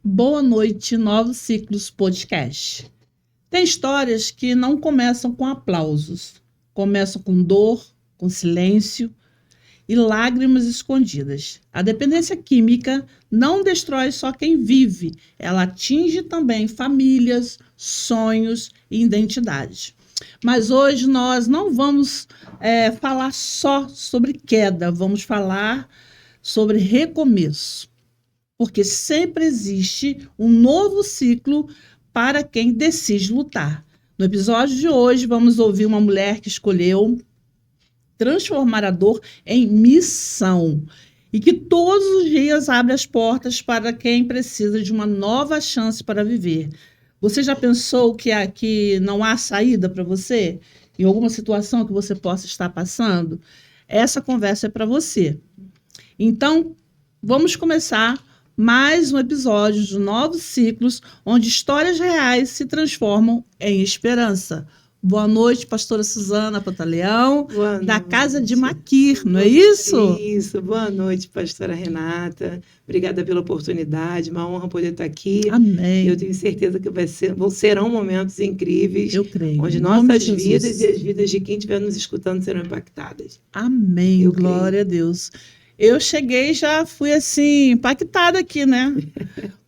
Boa noite, Novos Ciclos Podcast. Tem histórias que não começam com aplausos, começam com dor, com silêncio e lágrimas escondidas. A dependência química não destrói só quem vive, ela atinge também famílias, sonhos e identidades. Mas hoje nós não vamos falar só sobre queda, vamos falar sobre recomeço. Porque sempre existe um novo ciclo para quem decide lutar. No episódio de hoje, vamos ouvir uma mulher que escolheu transformar a dor em missão e que todos os dias abre as portas para quem precisa de uma nova chance para viver. Você já pensou que não há saída para você? Em alguma situação que você possa estar passando? Essa conversa é para você. Então, vamos começar mais um episódio de Novos Ciclos, onde histórias reais se transformam em esperança. Boa noite, pastora Suzana Pantaleão, da Casa de Maquir, não é isso? Isso, boa noite, pastora Renata. Obrigada pela oportunidade, uma honra poder estar aqui. Amém. Eu tenho certeza que serão momentos incríveis. Eu creio. Onde nossas vidas e as vidas de quem estiver nos escutando serão impactadas. Amém, Eu glória a Deus. Eu cheguei, já fui assim, impactada aqui, né?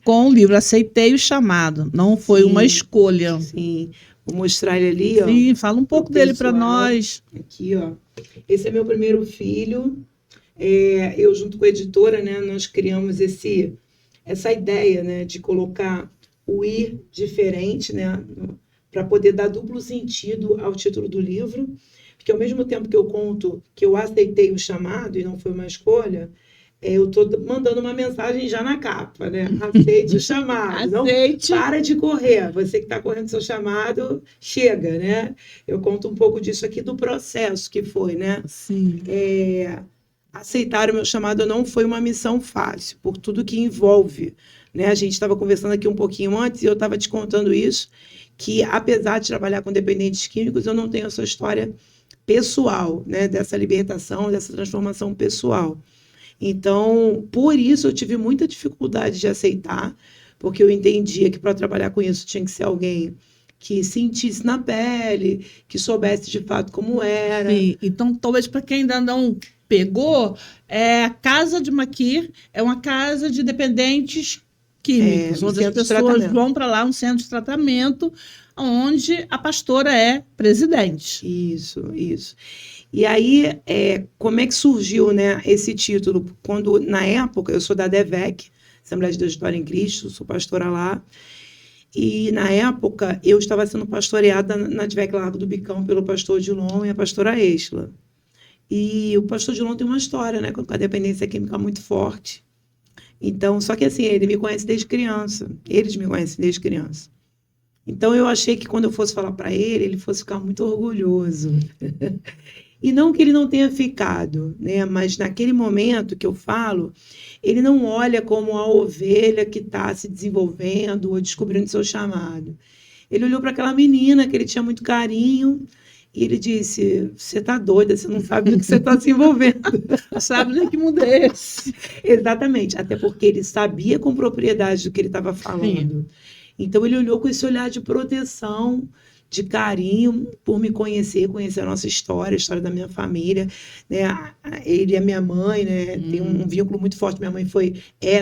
Com o livro, aceitei o chamado, não foi uma escolha. Sim, vou mostrar ele ali, ó. Sim, fala um pouco dele para nós. Aqui, ó. Esse é meu primeiro filho. Eu, junto com a editora, né, nós criamos essa ideia, né, de colocar o ir diferente, né, para poder dar duplo sentido ao título do livro. Porque ao mesmo tempo que eu conto que eu aceitei o chamado e não foi uma escolha, eu estou mandando uma mensagem já na capa, né? Aceite o chamado. Aceite. Não para de correr. Você que está correndo seu chamado, chega, né? Eu conto um pouco disso aqui do processo que foi, né? Sim. Aceitar o meu chamado não foi uma missão fácil, por tudo que envolve, né? A gente estava conversando aqui um pouquinho antes e eu estava te contando isso, que apesar de trabalhar com dependentes químicos, eu não tenho essa história pessoal, né, dessa libertação, dessa transformação pessoal. Então, por isso eu tive muita dificuldade de aceitar, porque eu entendia que para trabalhar com isso tinha que ser alguém que sentisse na pele, que soubesse de fato como era. Sim, então talvez para quem ainda não pegou, a Casa de Maquir é uma casa de dependentes químicos, onde as pessoas vão para lá, um centro de tratamento, onde a pastora é presidente. Isso. E aí, como é que surgiu, né, esse título? Quando, na época, eu sou da DEVEC, Assembleia de Deus de Vitória em Cristo, sou pastora lá, e na época eu estava sendo pastoreada na DEVEC Largo do Bicão pelo pastor Dilon e a pastora Esla. E o pastor Dilon tem uma história, né, com a dependência química muito forte. Então, só que assim, ele me conhece desde criança, eles me conhecem desde criança. Então, eu achei que quando eu fosse falar para ele fosse ficar muito orgulhoso. E não que ele não tenha ficado, né? Mas naquele momento que eu falo, ele não olha como a ovelha que está se desenvolvendo ou descobrindo seu chamado. Ele olhou para aquela menina que ele tinha muito carinho e ele disse, você está doida, você não sabe do que você está se envolvendo. Sabe nem que mundo é esse? Exatamente, até porque ele sabia com propriedade do que ele estava falando. Sim. Então, ele olhou com esse olhar de proteção, de carinho, por me conhecer a nossa história, a história da minha família, né? Ele e a minha mãe, né? Tem um vínculo muito forte. Minha mãe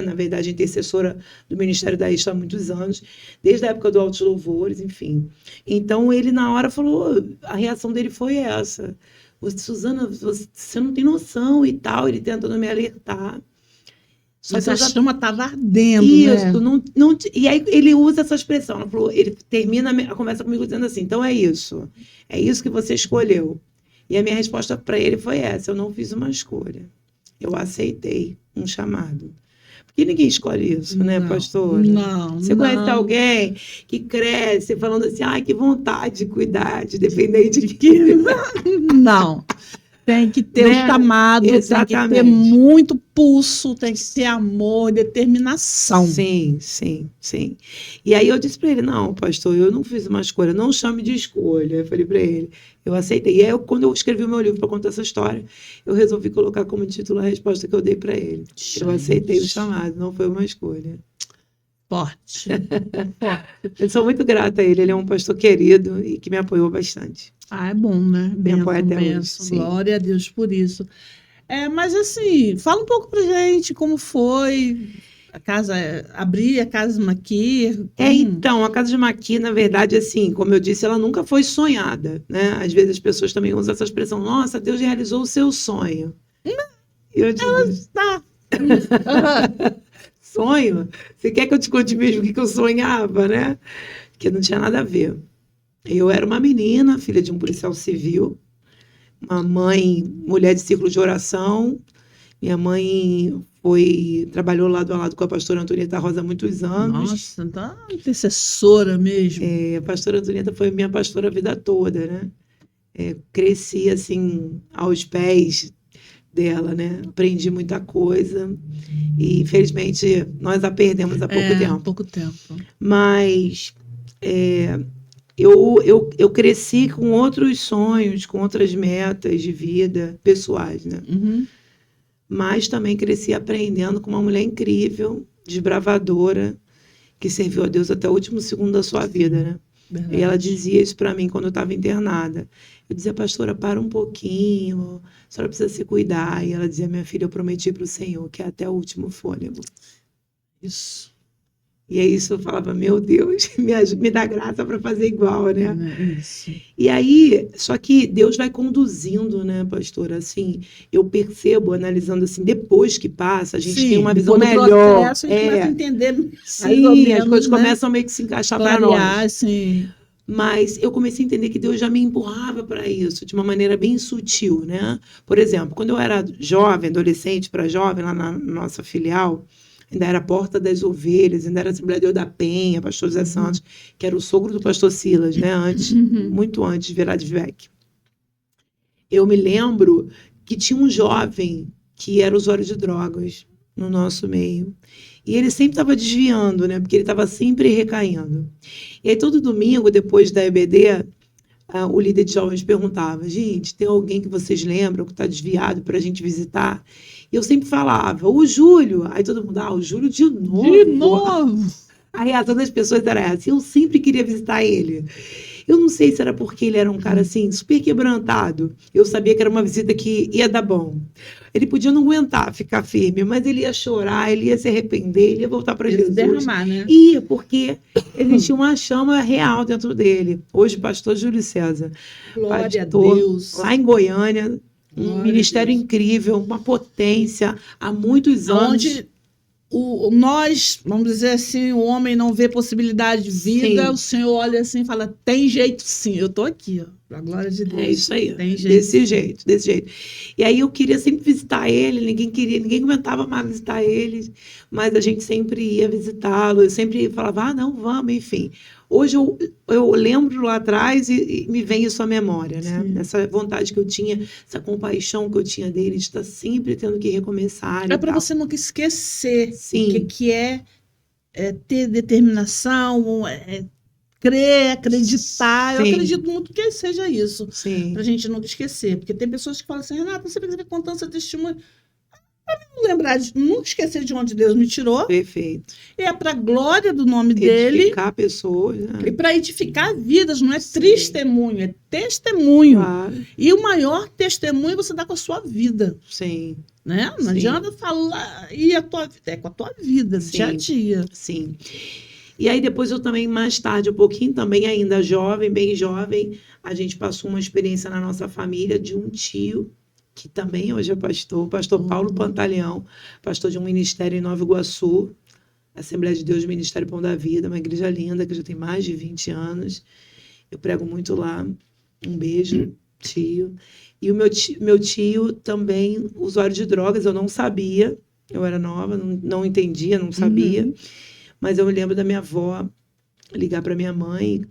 na verdade, intercessora do Ministério da Isla há muitos anos, desde a época do Altos Louvores, enfim. Então, ele, na hora, falou, a reação dele foi essa. Suzana, você não tem noção e tal, ele tentando me alertar. Mas a chama estava ardendo, isso, né? E aí ele usa essa expressão, ele termina a conversa comigo dizendo assim, então é isso que você escolheu. E a minha resposta para ele foi essa, eu não fiz uma escolha, eu aceitei um chamado. Porque ninguém escolhe isso, né, pastora? Não. Você conhece alguém que cresce falando assim, ai, que vontade de cuidar, de depender de química? Não. Tem que ter o chamado, Exatamente. Tem que ter muito pulso, tem que ter amor, determinação. Sim. E aí eu disse para ele, não, pastor, eu não fiz uma escolha, não chame de escolha. Eu falei para ele, eu aceitei. E aí, quando eu escrevi o meu livro para contar essa história, eu resolvi colocar como título a resposta que eu dei para ele. Eu aceitei o chamado, não foi uma escolha. Forte. Forte. Eu sou muito grata a ele. Ele é um pastor querido e que me apoiou bastante. Ah, é bom, né? Me apoia Bênção, até hoje, bênção. sim. Glória a Deus por isso. Mas assim, fala um pouco pra gente como foi a casa, abrir a Casa Maqui. Então, a Casa de Maqui, na verdade, assim, como eu disse, ela nunca foi sonhada, né? Às vezes as pessoas também usam essa expressão, nossa, Deus realizou o seu sonho. E eu digo, Tá. sonho? Você quer que eu te conte mesmo o que eu sonhava, né? Que não tinha nada a ver. Eu era uma menina, filha de um policial civil, uma mãe, mulher de círculo de oração. Minha mãe trabalhou lado a lado com a pastora Antonieta Rosa há muitos anos. Nossa, tá intercessora mesmo. A pastora Antonieta foi minha pastora a vida toda, né? Cresci, assim, aos pés dela, né? Aprendi muita coisa e, infelizmente, nós a perdemos há pouco tempo. Pouco tempo. Mas eu cresci com outros sonhos, com outras metas de vida pessoais, né? Uhum. Mas também cresci aprendendo com uma mulher incrível, desbravadora, que serviu a Deus até o último segundo da sua vida, né? Verdade. E ela dizia isso para mim quando eu estava internada. Eu dizia, pastora, para um pouquinho, a senhora precisa se cuidar. E ela dizia, minha filha, eu prometi para o Senhor que é até o último fôlego. Isso. E aí isso eu falava, meu Deus, me dá graça para fazer igual, né? Isso. E aí, só que Deus vai conduzindo, né, pastora? Assim, eu percebo, analisando assim, depois que passa, a gente tem uma visão melhor. Processo, a gente começa a entender. Sim, as coisas começam meio que se encaixar para nós. Sim. Mas eu comecei a entender que Deus já me empurrava para isso, de uma maneira bem sutil, né? Por exemplo, quando eu era jovem, adolescente para jovem, lá na nossa filial, ainda era Porta das Ovelhas, ainda era Assembleia de Deus da Penha, pastor José Santos, que era o sogro do pastor Silas, né? Antes, muito antes de virar de Vec. Eu me lembro que tinha um jovem que era usuário de drogas no nosso meio. E ele sempre estava desviando, né? Porque ele estava sempre recaindo. E aí, todo domingo, depois da EBD, o líder de jovens perguntava, gente, tem alguém que vocês lembram que está desviado para a gente visitar? E eu sempre falava, o Júlio. Aí todo mundo, o Júlio de novo. De novo! A reação das pessoas era essa. Eu sempre queria visitar ele. Eu não sei se era porque ele era um cara, assim, super quebrantado. Eu sabia que era uma visita que ia dar bom. Ele podia não aguentar ficar firme, mas ele ia chorar, ele ia se arrepender, ele ia voltar para Jesus. Derramar, né? Ia, porque existia uma chama real dentro dele. Hoje, pastor Júlio César. Glória pastor, a Deus. Lá em Goiânia, um ministério incrível, uma potência, há muitos anos. Onde nós, vamos dizer assim, o homem não vê possibilidade de vida, sim. O Senhor olha assim e fala, tem jeito sim, eu tô aqui, ó, pra glória de Deus. É isso aí, tem jeito. Desse jeito. E aí eu queria sempre visitar ele, ninguém aguentava mais visitar ele, mas a gente sempre ia visitá-lo, eu sempre falava, não, vamos, enfim. Hoje eu lembro lá atrás e me vem isso à memória, né? Sim. Essa vontade que eu tinha, essa compaixão que eu tinha dele, de estar sempre tendo que recomeçar. É para você nunca esquecer Sim. o que é ter determinação, crer, acreditar. Sim. Eu acredito muito que seja isso. Para a gente nunca esquecer. Porque tem pessoas que falam assim, Renata, você precisa contando seu testemunho. Para não lembrar, nunca esquecer de onde Deus me tirou. Perfeito. É para a glória do nome dele. Edificar pessoas. Né? E para edificar vidas, não é testemunho, é testemunho. Claro. E o maior testemunho você dá com a sua vida. Sim. Né? Não adianta falar, e a tua vida, é com a tua vida, dia a dia. Sim. E aí depois eu também, mais tarde, um pouquinho, também ainda jovem, bem jovem, a gente passou uma experiência na nossa família de um tio, que também hoje é pastor Paulo Pantaleão, pastor de um ministério em Nova Iguaçu, Assembleia de Deus, Ministério Pão da Vida, uma igreja linda, que já tem mais de 20 anos. Eu prego muito lá. Um beijo, tio. E o meu tio também, usuário de drogas, eu não sabia, eu era nova, não entendia, não sabia, mas eu me lembro da minha avó ligar para minha mãe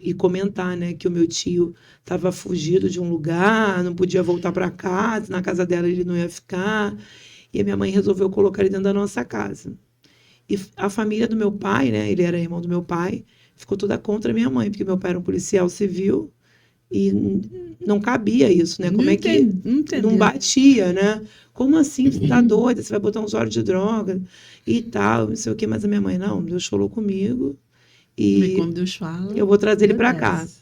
e comentar, né, que o meu tio estava fugido de um lugar, não podia voltar para casa, na casa dela ele não ia ficar, e a minha mãe resolveu colocar ele dentro da nossa casa. E a família do meu pai, né, ele era irmão do meu pai, ficou toda contra a minha mãe, porque meu pai era um policial civil, E não cabia isso, né? Como Não é que entendi, não entendi. não batia, né? Como assim? Você tá doida? Você vai botar uns olhos de droga e tal, não sei o quê. Mas a minha mãe, não, Deus falou comigo E e como Deus fala, eu vou trazer ele para cá. obedece.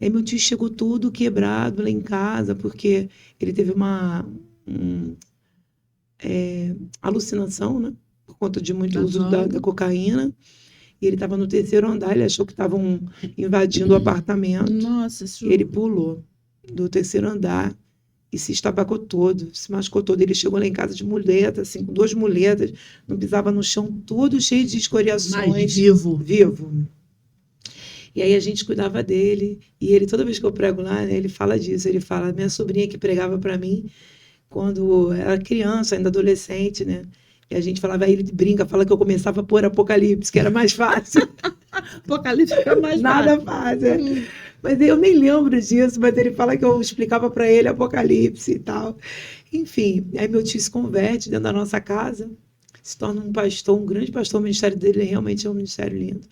Aí meu tio chegou todo quebrado lá em casa, porque ele teve uma alucinação, né? Por conta de muito Da uso droga. da cocaína. E ele estava no terceiro andar, ele achou que estavam invadindo o apartamento. Nossa, E ele pulou do terceiro andar e se estabacou todo, se machucou todo. Ele chegou lá em casa de muleta, assim, com 2 muletas, não pisava no chão, todo cheio de escoriações. mais vivo. Vivo. E aí a gente cuidava dele. E ele, toda vez que eu prego lá, né, ele fala disso. Ele fala, minha sobrinha que pregava para mim quando era criança, ainda adolescente, né? E a gente falava, aí ele brinca, fala que eu começava a pôr Apocalipse, que era mais fácil. Apocalipse é mais Nada fácil. fácil. É. Mas eu nem lembro disso, mas ele fala que eu explicava para ele Apocalipse e tal. Enfim, aí meu tio se converte dentro da nossa casa, se torna um pastor, um grande pastor. O ministério dele realmente é um ministério lindo.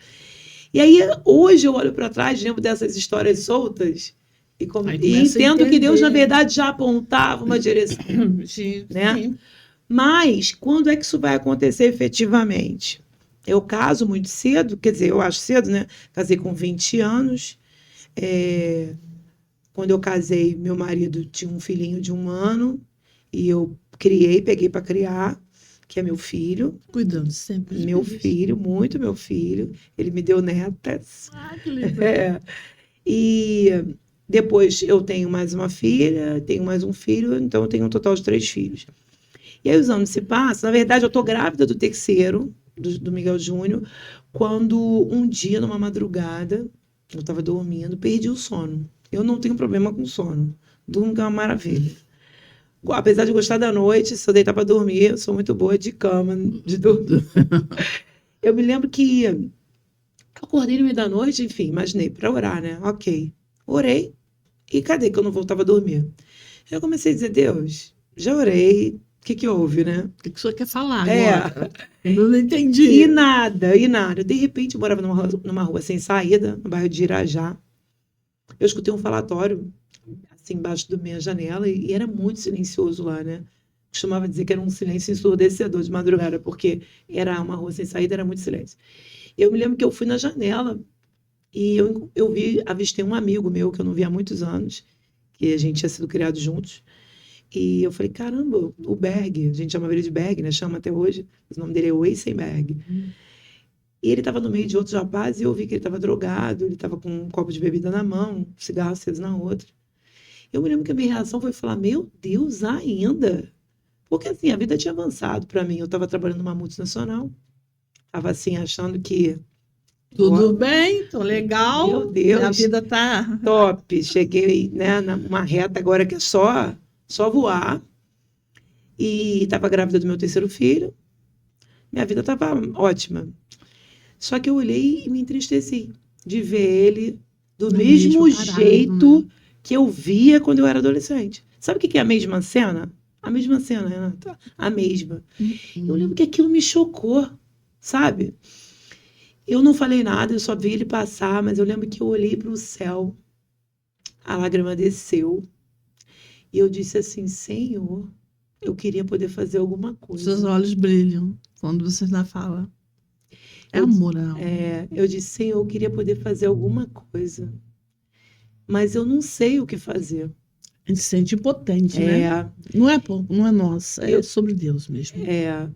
E aí, hoje eu olho para trás, lembro dessas histórias soltas e entendo que Deus, na verdade, já apontava uma direção. Sim, né? sim. Mas, quando é que isso vai acontecer efetivamente? Eu caso muito cedo, quer dizer, eu acho cedo, né? Casei com 20 anos. Quando eu casei, meu marido tinha um filhinho de 1 ano e eu peguei para criar, que é meu filho. Cuidando sempre. Meu filho, muito meu filho. Ele me deu netas. Ah, que lindo. E depois eu tenho mais uma filha, tenho mais um filho, então eu tenho um total de 3 filhos. E aí os anos se passam. Na verdade, eu estou grávida do terceiro, do Miguel Júnior, quando um dia, numa madrugada, eu estava dormindo, perdi o sono. Eu não tenho problema com sono. Durmo que é uma maravilha. Apesar de gostar da noite, se eu deitar para dormir, eu sou muito boa de cama, de dormir. Eu me lembro que acordei no meio da noite, enfim, imaginei para orar, né? Ok. Orei e cadê que eu não voltava a dormir? Eu comecei a dizer, Deus, já orei, o que houve, né? O que o senhor quer falar agora? Eu não entendi. E nada. De repente, eu morava numa rua sem saída, no bairro de Irajá. Eu escutei um falatório, assim, embaixo da minha janela, e era muito silencioso lá, né? Costumava dizer que era um silêncio ensurdecedor de madrugada, porque era uma rua sem saída, era muito silêncio. Eu me lembro que eu fui na janela e avistei um amigo meu que eu não via há muitos anos, que a gente tinha sido criado juntos. E eu falei, caramba, o Berg, a gente chama ele de Berg, né? Chama até hoje. O nome dele é Weisenberg. E ele estava no meio de outros rapazes e eu vi que ele estava drogado, ele estava com um copo de bebida na mão, um cigarro aceso na outra. Eu me lembro que a minha reação foi falar, meu Deus, ainda? Porque assim, a vida tinha avançado para mim. Eu estava trabalhando numa multinacional, estava assim, achando que tudo bem, tô legal. Meu Deus. A vida tá top. Cheguei, né, numa reta agora que é só voar. E estava grávida do meu terceiro filho. Minha vida estava ótima. Só que eu olhei e me entristeci de ver ele do mesmo jeito, né, que eu via quando eu era adolescente. Sabe o que é a mesma cena? A mesma cena, Renata. A mesma. Eu lembro que aquilo me chocou, sabe? Eu não falei nada, eu só vi ele passar, mas eu lembro que eu olhei para o céu, a lágrima desceu, e eu disse assim, Senhor, eu queria poder fazer alguma coisa. Seus olhos brilham quando você ainda fala. É amor, não. Eu disse, Senhor, eu queria poder fazer alguma coisa, mas eu não sei o que fazer. A gente se sente impotente, né? Não é nossa, é sobre Deus mesmo.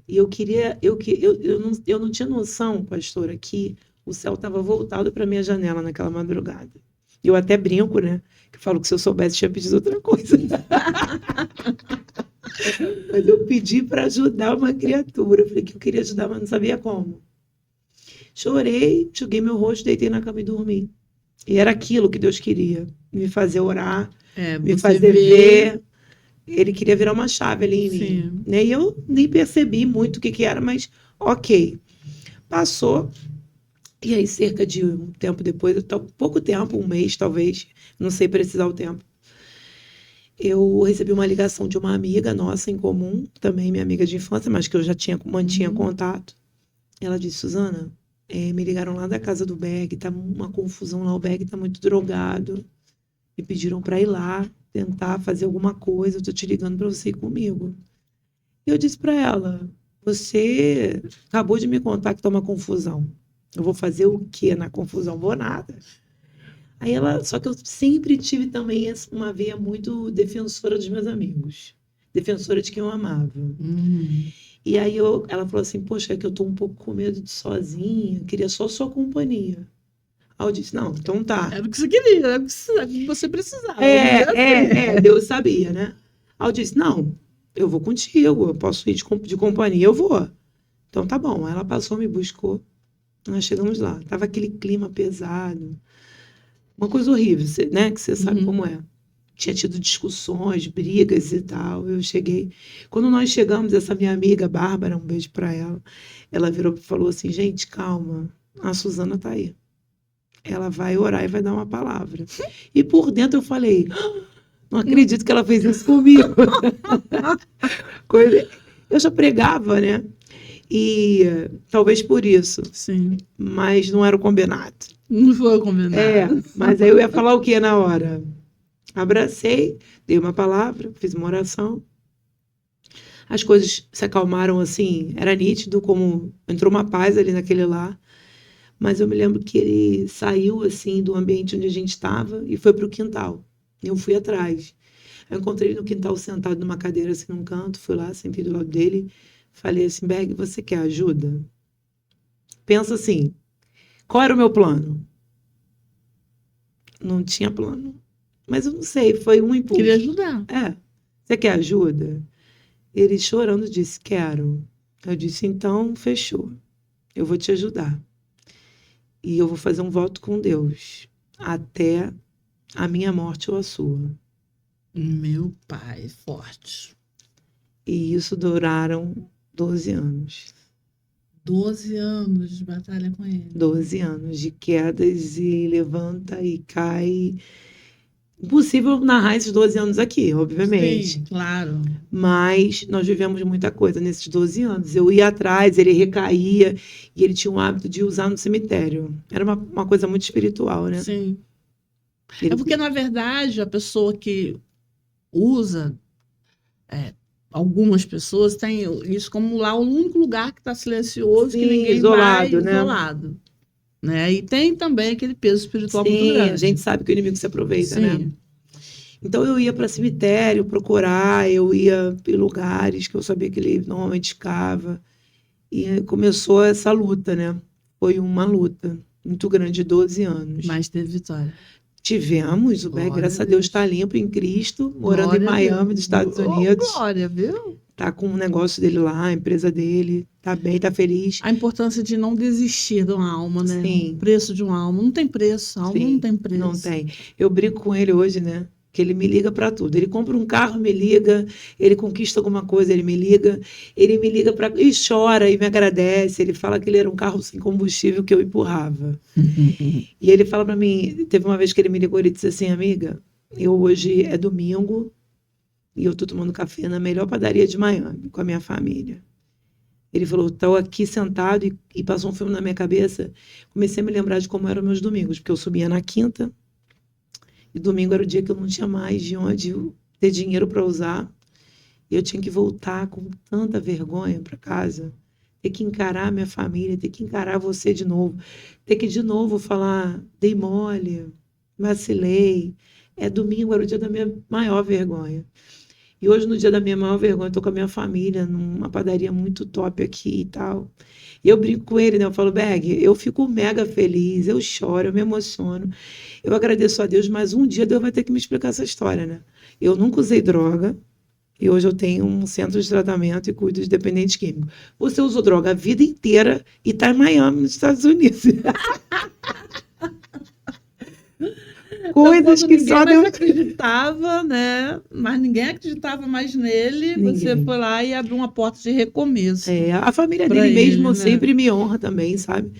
E eu queria, eu não tinha noção, pastora, que o céu estava voltado para minha janela naquela madrugada. Eu até brinco, né? Que falo que se eu soubesse, tinha pedido outra coisa. Mas eu pedi para ajudar uma criatura. Eu falei que eu queria ajudar, mas não sabia como. Chorei, joguei meu rosto, deitei na cama e dormi. E era aquilo que Deus queria. Me fazer orar, me fazer ver. Ele queria virar uma chave ali em mim. Né? E eu nem percebi muito o que era, mas ok. Passou. E aí, cerca de um tempo depois, pouco tempo, 1 mês talvez, não sei precisar o tempo, eu recebi uma ligação de uma amiga nossa em comum, também minha amiga de infância, mas que eu já mantinha contato. Ela disse, Suzana, me ligaram lá da casa do Berg, tá uma confusão lá, o Berg tá muito drogado. Me pediram para ir lá, tentar fazer alguma coisa. Eu tô te ligando para você ir comigo. E eu disse para ela: você acabou de me contar que tá uma confusão. Eu vou fazer o quê na confusão? Vou nada. Aí ela, só que eu sempre tive também uma veia muito defensora dos meus amigos, defensora de quem eu amava. E aí ela falou assim: poxa, é que eu tô um pouco com medo de ir sozinha, queria só sua companhia. Aí eu disse: não, então tá. Era o que você queria, era o que você precisava. vamos dizer assim. Deus sabia, né? Aí eu disse: não, eu vou contigo, eu posso ir de companhia, eu vou. Então tá bom. Aí ela passou, me buscou, nós chegamos lá. Tava aquele clima pesado, uma coisa horrível, né? Que você sabe como é. Tinha tido discussões, brigas e tal. Eu cheguei. Quando nós chegamos, essa minha amiga, Bárbara, um beijo pra ela, ela virou e falou assim: gente, calma, a Suzana tá aí. Ela vai orar e vai dar uma palavra. E por dentro eu falei: não acredito que ela fez isso comigo. Eu já pregava, né? E talvez por isso. Sim. Mas não era o combinado. Não foi combinado. Mas aí eu ia falar o que na hora? Abracei, dei uma palavra, fiz uma oração. As coisas se acalmaram assim, era nítido como entrou uma paz ali naquele lar. Mas eu me lembro que ele saiu assim do ambiente onde a gente estava e foi para o quintal. Eu fui atrás. Eu encontrei ele no quintal sentado numa cadeira assim num canto, fui lá, sentei do lado dele, falei assim: Berg, você quer ajuda? Pensa assim, qual era o meu plano? Não tinha plano. Mas eu não sei, foi um impulso. Queria ajudar. Você quer ajuda? Ele chorando disse: quero. Eu disse: então, fechou. Eu vou te ajudar. E eu vou fazer um voto com Deus até a minha morte ou a sua. Meu pai, forte. E isso duraram 12 anos. 12 anos de batalha com ele. 12 anos de quedas e levanta e cai. Impossível narrar esses 12 anos aqui, obviamente. Sim, claro. Mas nós vivemos muita coisa nesses 12 anos. Eu ia atrás, ele recaía, e ele tinha o hábito de usar no cemitério. Era uma coisa muito espiritual, né? Sim. É porque, na verdade, a pessoa que usa, algumas pessoas têm isso como lá o único lugar que está silencioso, Sim, que ninguém isolado, vai, né? isolado. Né? E tem também aquele peso espiritual muito Sim, grande. a gente sabe que o inimigo se aproveita, Sim. né? Então eu ia para cemitério procurar, eu ia em lugares que eu sabia que ele normalmente ficava. E começou essa luta, né? Foi uma luta muito grande, 12 anos. Mas teve vitória. Tivemos, o Berg, Glória graças a a Deus, Deus. está limpo em Cristo, morando Glória em a Miami, Deus. dos Estados Oh, Unidos. glória, viu? Tá com um negócio dele lá, a empresa dele, tá bem, tá feliz. A importância de não desistir de uma alma, né? Sim. O preço de uma alma. Não tem preço, a alma Sim, não tem preço. não tem. Eu brinco com ele hoje, né? Que ele me liga para tudo. Ele compra um carro, me liga. Ele conquista alguma coisa, ele me liga. Ele me liga para e chora e me agradece. Ele fala que ele era um carro sem combustível que eu empurrava. E ele fala para mim, teve uma vez que ele me ligou, ele disse assim: amiga, hoje é domingo e eu tô tomando café na melhor padaria de Miami com a minha família. Ele falou: estou aqui sentado e passou um filme na minha cabeça. Comecei a me lembrar de como eram meus domingos, porque eu subia na quinta e domingo era o dia que eu não tinha mais de onde ter dinheiro para usar. E eu tinha que voltar com tanta vergonha para casa, ter que encarar minha família, ter que encarar você de novo, ter que de novo falar: dei mole, vacilei. Domingo era o dia da minha maior vergonha. E hoje, no dia da minha maior vergonha, eu tô com a minha família numa padaria muito top aqui e tal. E eu brinco com ele, né? Eu falo: Berg, eu fico mega feliz, eu choro, eu me emociono. Eu agradeço a Deus, mas um dia Deus vai ter que me explicar essa história, né? Eu nunca usei droga e hoje eu tenho um centro de tratamento e cuido de dependentes químicos. Você usou droga a vida inteira e tá em Miami, nos Estados Unidos. Coisas que só Deus Deus acreditava, né? Mas ninguém acreditava mais nele. Ninguém. Você foi lá e abriu uma porta de recomeço. A família pra dele mesmo ele, né? sempre me honra também, sabe?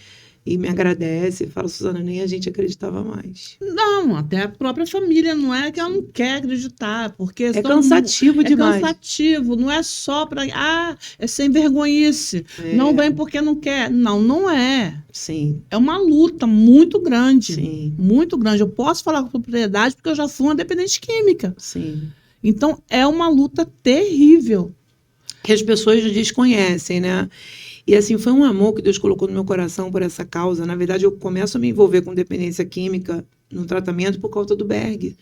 e me agradece, fala, Suzana, nem a gente acreditava mais. Não, até a própria família não é que ela não quer acreditar, porque É cansativo demais. É cansativo, não é só para é sem vergonhice. Não vem porque não quer. Não, não é. Sim. É uma luta muito grande. Sim. Muito grande. Eu posso falar com propriedade porque eu já fui uma dependente química. Sim. Então, é uma luta terrível. Que as pessoas desconhecem, né? E assim, foi um amor que Deus colocou no meu coração por essa causa. Na verdade, eu começo a me envolver com dependência química no tratamento por causa do Berg.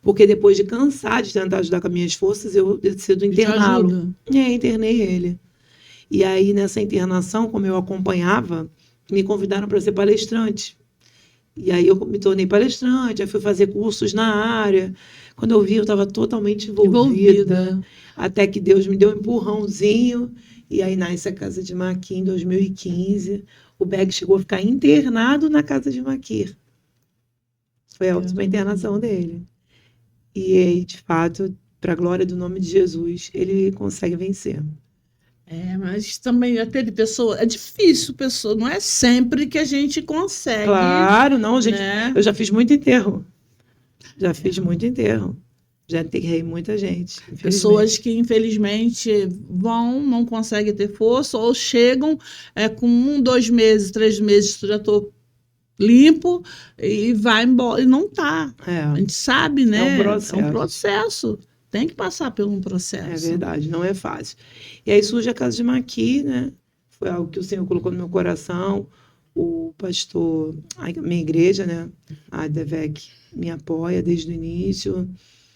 Porque depois de cansar de tentar ajudar com as minhas forças, eu decido interná-lo. Internei ele. E aí, nessa internação, como eu acompanhava, me convidaram para ser palestrante. E aí eu me tornei palestrante, aí fui fazer cursos na área. Quando eu vi, eu estava totalmente envolvida. Até que Deus me deu um empurrãozinho. E aí nasce a Casa de Maqui em 2015. O Berg chegou a ficar internado na Casa de Maqui. Foi a última internação dele. E aí, de fato, para a glória do nome de Jesus, ele consegue vencer. Mas também teve pessoa. É difícil, pessoa. Não é sempre que a gente consegue. Claro, não, gente. Né? Eu já fiz muito enterro. Já enterrei muita gente. Pessoas que, infelizmente, não conseguem ter força, ou chegam com 1, 2 meses, 3 meses, já estou limpo, e vai embora. E não está. A gente sabe, né? É um processo. Tem que passar por um processo. É verdade, não é fácil. E aí surge a Casa de Maqui, né? Foi algo que o Senhor colocou no meu coração. O pastor, a minha igreja, né? A DEVEC, me apoia desde o início.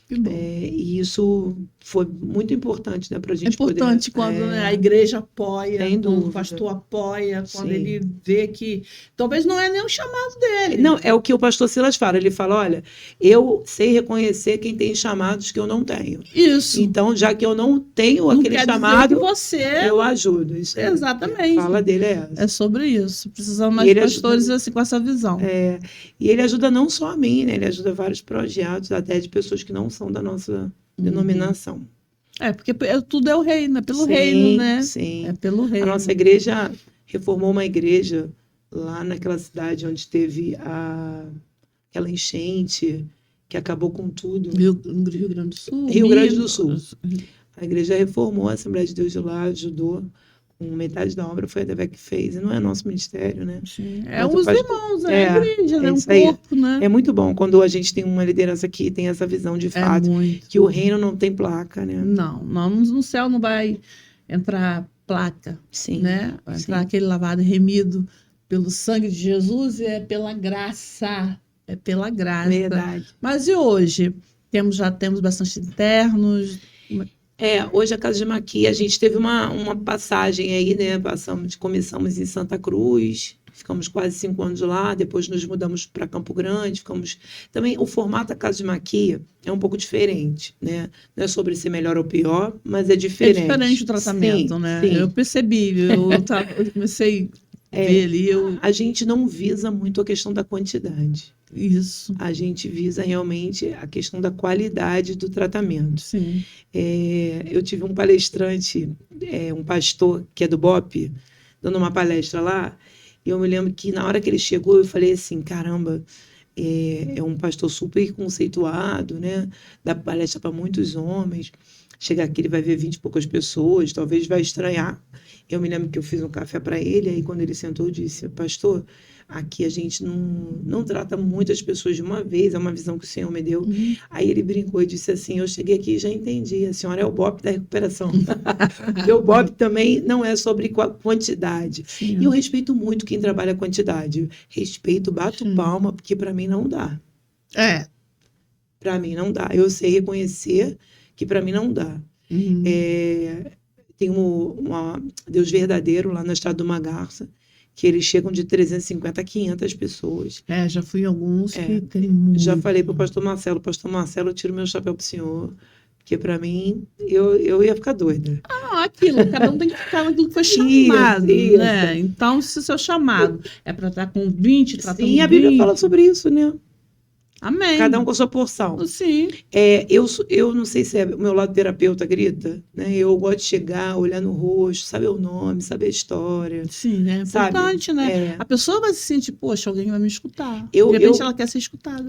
E isso foi muito importante, né, para a gente poder... É importante quando a igreja apoia, quando o pastor apoia, quando ele vê que talvez não é nem o chamado dele. Não, é o que o pastor Silas fala. Ele fala, olha, eu sei reconhecer quem tem chamados que eu não tenho. Isso. Então, já que eu não tenho aquele chamado, eu ajudo. Isso exatamente. A fala dele é essa. É sobre isso. Precisamos mais pastores assim, com essa visão. E ele ajuda não só a mim, né? Ele ajuda vários projetos, até de pessoas que não são da nossa denominação. Porque tudo é o reino, é pelo reino, né? Sim. É pelo reino. A nossa igreja reformou uma igreja lá naquela cidade onde teve aquela enchente que acabou com tudo. No Rio Grande do Sul? Rio Grande do Sul. A igreja reformou, a Assembleia de Deus de lá ajudou. Com metade da obra foi a DEVEC que fez. E não é nosso ministério, né? Sim. Os irmãos, a igreja, né? Um corpo, né? É muito bom quando a gente tem uma liderança que tem essa visão de fato. Que o reino não tem placa, né? Não, no céu não vai entrar placa. Sim. Né? Vai entrar aquele lavado remido pelo sangue de Jesus e é pela graça. É pela graça. Verdade. Mas e hoje? Já temos bastante internos. Hoje a Casa de Maqui, a gente teve uma passagem aí, né? Começamos em Santa Cruz, ficamos quase 5 anos lá, depois nos mudamos para Campo Grande, Também o formato da Casa de Maqui é um pouco diferente, né? Não é sobre ser melhor ou pior, mas é diferente. É diferente o tratamento, né? Sim. Eu percebi, eu comecei a ver ali. A gente não visa muito a questão da quantidade. Isso. A gente visa realmente a questão da qualidade do tratamento. Sim. Eu tive um palestrante, um pastor que é do BOP, dando uma palestra lá, e eu me lembro que na hora que ele chegou, eu falei assim, caramba, é um pastor super conceituado, né? Dá palestra para muitos homens, chega aqui ele vai ver 20 e poucas pessoas, talvez vai estranhar. Eu me lembro que eu fiz um café para ele, aí quando ele sentou, eu disse, pastor, aqui a gente não trata muitas pessoas de uma vez, é uma visão que o Senhor me deu. Aí ele brincou e disse assim, eu cheguei aqui e já entendi, a senhora é o BOP da recuperação. Porque o BOP também não é sobre quantidade. Sim. E eu respeito muito quem trabalha a quantidade. Respeito, bato palma, porque para mim não dá. Para mim não dá. Eu sei reconhecer que para mim não dá. Tem Deus Verdadeiro lá no estado do Magarça, que eles chegam de 350 a 500 pessoas. Já fui em alguns que tem muito. Já falei para o pastor Marcelo, eu tiro meu chapéu para o senhor, porque para mim, eu ia ficar doida. Cada um tem que ficar naquilo que foi chamado, né? Então, se o seu chamado é para estar com 20, tratando 20... Sim, a Bíblia fala sobre isso, né? Amém. Cada um com a sua porção. Sim. Eu não sei se o meu lado terapeuta grita, né? Eu gosto de chegar, olhar no rosto, saber o nome, saber a história. Sim, né? É Sabe? importante, né? A pessoa vai se sentir, poxa, alguém vai me escutar. De repente ela quer ser escutada.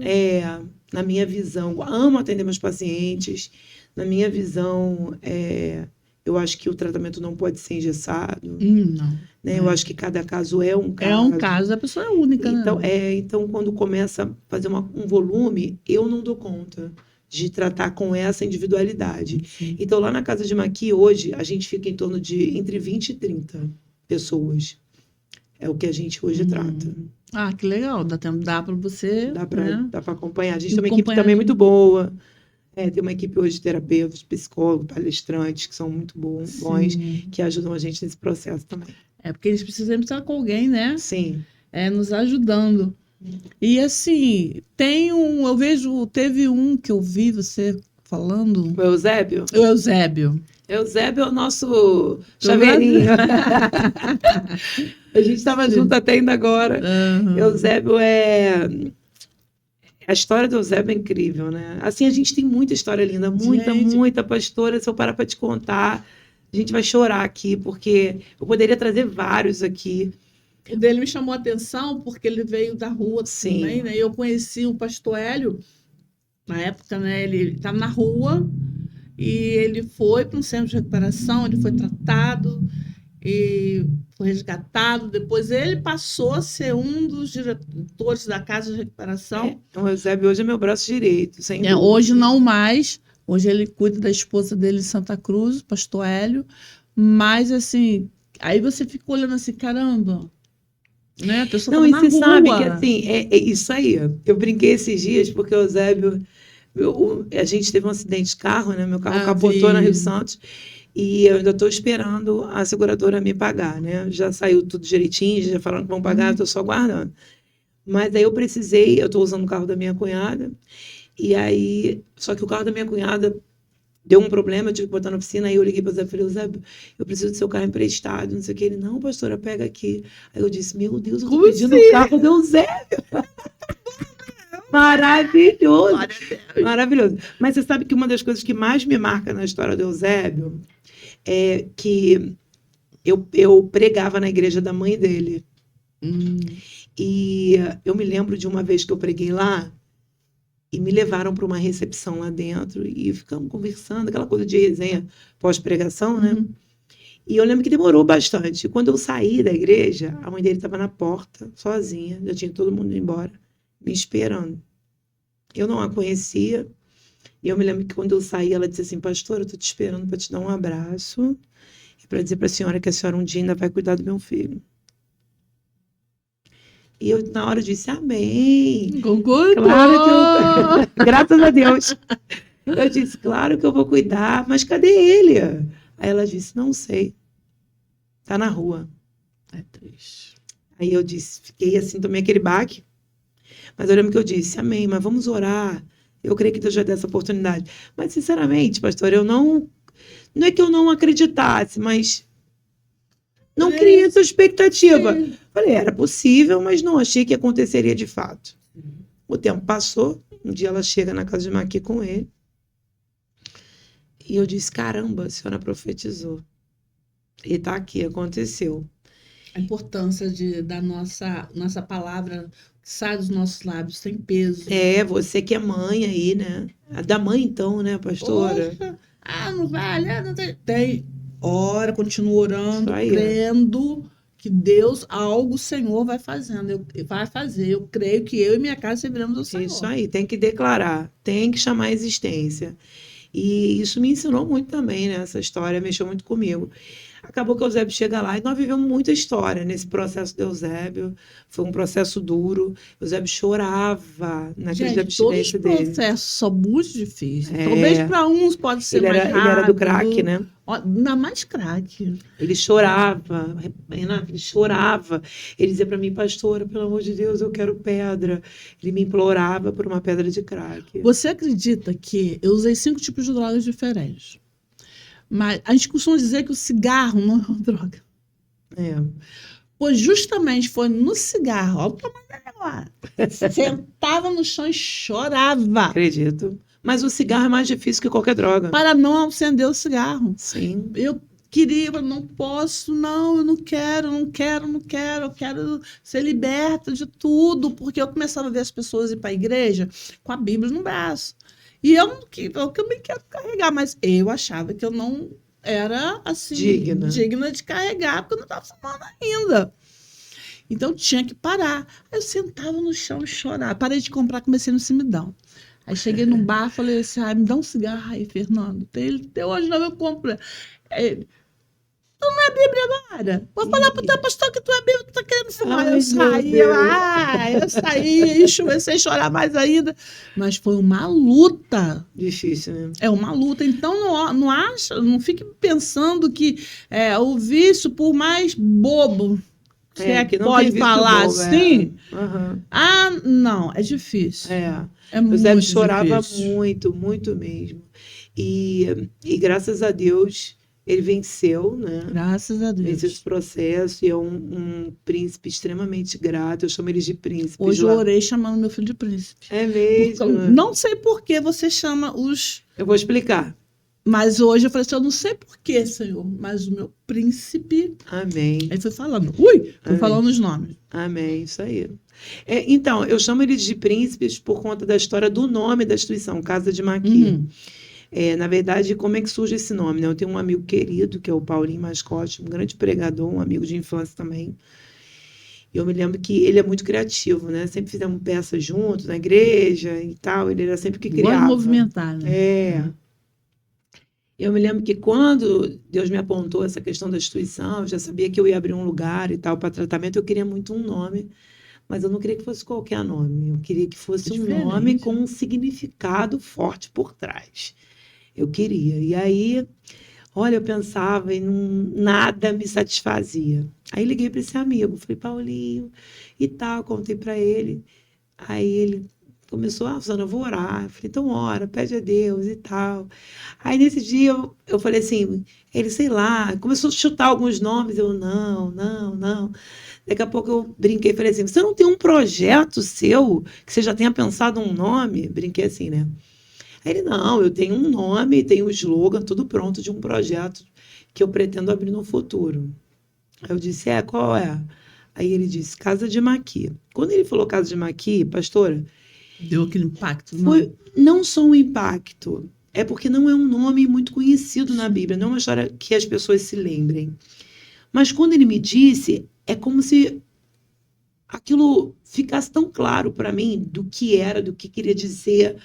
Na minha visão, amo atender meus pacientes. Na minha visão, eu acho que o tratamento não pode ser engessado. Não. Né? Eu acho que cada caso é um caso. É um caso, a pessoa é única, então, né? Então, quando começa a fazer um volume, eu não dou conta de tratar com essa individualidade. Sim. Então, lá na Casa de Maqui, hoje, a gente fica em torno de entre 20 e 30 pessoas. É o que a gente hoje trata. Ah, que legal. Dá para você... Dá para acompanhar. A gente E tem uma equipe também muito boa. Tem uma equipe hoje de terapeutas, psicólogos, palestrantes, que são muito bons, que ajudam a gente nesse processo também. Porque eles precisam estar com alguém, né? Sim. Nos ajudando. E assim, teve um que eu vi você falando. O Eusébio? O Eusébio. Eusébio é o nosso chaveirinho. A gente estava junto até ainda agora. Eusébio A história do Eusébio é incrível, né? Assim, a gente tem muita história linda, muita pastora. Se eu parar para te contar, a gente vai chorar aqui, porque eu poderia trazer vários aqui. O dele me chamou a atenção porque ele veio da rua também, né? Eu conheci o pastor Hélio, na época, né? Ele estava na rua e ele foi para um centro de recuperação, ele foi tratado e foi resgatado. Depois ele passou a ser um dos diretores da casa de recuperação. O Eusébio hoje é meu braço direito, sem dúvida. Hoje não mais. Hoje ele cuida da esposa dele em Santa Cruz, pastor Hélio. Mas, assim, aí você fica olhando assim, caramba... Né? A pessoa não, e você rua. sabe que assim, é isso aí. Eu brinquei esses dias porque o Eusébio, a gente teve um acidente de carro, né? Meu carro capotou na Rio Santos e eu ainda estou esperando a seguradora me pagar, né? Já saiu tudo direitinho, já falaram que vão pagar, estou só aguardando. Mas aí eu estou usando o carro da minha cunhada e aí, só que o carro da minha cunhada deu um problema, eu tive que botar na oficina, aí eu liguei para o Zé e falei, Zé, eu preciso do seu carro emprestado, não sei o que. Ele, não, pastora, pega aqui. Aí eu disse, meu Deus, eu tô pedindo o carro do Eusébio. Maravilhoso. Maravilhoso. Mas você sabe que uma das coisas que mais me marca na história do Eusébio é que eu pregava na igreja da mãe dele. E eu me lembro de uma vez que eu preguei lá, e me levaram para uma recepção lá dentro e ficamos conversando, aquela coisa de resenha pós-pregação, né? E eu lembro que demorou bastante. Quando eu saí da igreja, a mãe dele estava na porta, sozinha, já tinha todo mundo indo embora, me esperando. Eu não a conhecia, e eu me lembro que quando eu saí, ela disse assim, pastora, eu estou te esperando para te dar um abraço e para dizer para a senhora que a senhora um dia ainda vai cuidar do meu filho. E eu, na hora, disse, amém. Claro que graças a Deus. Eu disse, claro que eu vou cuidar, mas cadê ele? Aí ela disse, não sei. Tá na rua. É triste. Aí eu disse, fiquei assim, tomei aquele baque. Mas eu lembro que eu disse, amém, mas vamos orar. Eu creio que Deus vai dar essa oportunidade. Mas, sinceramente, pastor, não é que eu não acreditasse, mas não criei essa expectativa. Sim. Falei, era possível, mas não achei que aconteceria de fato. O tempo passou, um dia ela chega na casa de Maqui com ele, e eu disse, caramba, a senhora profetizou. E tá aqui, aconteceu. A importância da nossa palavra que sai dos nossos lábios, tem peso. Você que é mãe aí, né? Da mãe então, né, pastora? Poxa, não vale, não tem. Ora, continua orando, crendo que Deus, algo o Senhor vai fazendo. Vai fazer. Eu creio que eu e minha casa serviremos ao Senhor. Isso aí, tem que declarar, tem que chamar a existência. E isso me ensinou muito também, né? Essa história mexeu muito comigo. Acabou que o Eusébio chega lá e nós vivemos muita história nesse processo do Eusébio. Foi um processo duro. O Eusébio chorava na crise de abstinência dele. Todos os processos são muito difíceis. Talvez para uns pode ser mais rápido. Ele era do crack, né? Ainda mais crack. Ele chorava, Renata, ele chorava. Ele dizia para mim, pastora, pelo amor de Deus, eu quero pedra. Ele me implorava por uma pedra de crack. Você acredita que eu usei 5 tipos de drogas diferentes? Mas a gente costuma dizer que o cigarro não é uma droga. Pois justamente foi no cigarro, olha o tamanho do falar. Sentava no chão e chorava Acredito. Mas o cigarro é mais difícil que qualquer droga. para não acender o cigarro. Sim. Eu queria, eu não posso, não, eu não quero, eu quero ser liberta de tudo, porque eu começava a ver as pessoas ir para a igreja com a Bíblia no braço. E eu também quero carregar, mas eu achava que eu não era assim digna de carregar, porque eu não estava fumando ainda. Então tinha que parar. Aí eu sentava no chão e chorava. Parei de comprar, comecei no cimidão. Aí cheguei num bar, falei assim, me dá um cigarro aí, Fernando. Até hoje não, eu compro. Ele, tu não é Bíblia agora? Vou falar pro teu pastor que tu é Bíblia, tu tá querendo fumar. Eu saí, e comecei a chorar mais ainda. Mas foi uma luta. Difícil, né? É uma luta. Então não fique pensando que o vício, por mais bobo, que não pode falar bobo, assim. Uhum. Não, é difícil. É muito José chorava difícil. muito, muito mesmo. E graças a Deus ele venceu, né? Graças a Deus. Venceu esse processo e é um príncipe extremamente grato. Eu chamo ele de príncipe. Hoje eu orei chamando meu filho de príncipe. É mesmo? Não sei por que você chama os... Eu vou explicar. Mas hoje eu falei assim, eu não sei por que, Senhor, mas o meu príncipe... Amém. Aí foi falando, falando os nomes. Amém, isso aí. Então, eu chamo ele de príncipes por conta da história do nome da instituição, Casa de Maqui. Na verdade, como é que surge esse nome? Né? Eu tenho um amigo querido, que é o Paulinho Mascote, um grande pregador, um amigo de infância também. Eu me lembro que ele é muito criativo, né? Sempre fizemos peças juntos na igreja e tal. Ele era sempre que criava. Gosta de movimentar, né? Eu me lembro que quando Deus me apontou essa questão da instituição, eu já sabia que eu ia abrir um lugar e tal para tratamento. Eu queria muito um nome, mas eu não queria que fosse qualquer nome. Eu queria que fosse um nome com um significado forte por trás. Eu queria. E aí, olha, eu pensava e nada me satisfazia. Aí liguei para esse amigo, falei, Paulinho, e tal, contei para ele. Aí ele começou, Suzana, eu vou orar. Eu falei, então ora, pede a Deus e tal. Aí nesse dia eu falei assim, ele, sei lá, começou a chutar alguns nomes, eu, não. Daqui a pouco eu brinquei e falei assim, você não tem um projeto seu que você já tenha pensado um nome? Brinquei assim, né? Aí ele, não, eu tenho um nome, tenho um slogan, tudo pronto de um projeto que eu pretendo abrir no futuro. Aí eu disse, qual é? Aí ele disse, Casa de Maqui. Quando ele falou Casa de Maqui, pastora... Deu aquele impacto, não? Foi não só um impacto, é porque não é um nome muito conhecido na Bíblia, não é uma história que as pessoas se lembrem. Mas quando ele me disse, é como se aquilo ficasse tão claro para mim do que era, do que queria dizer,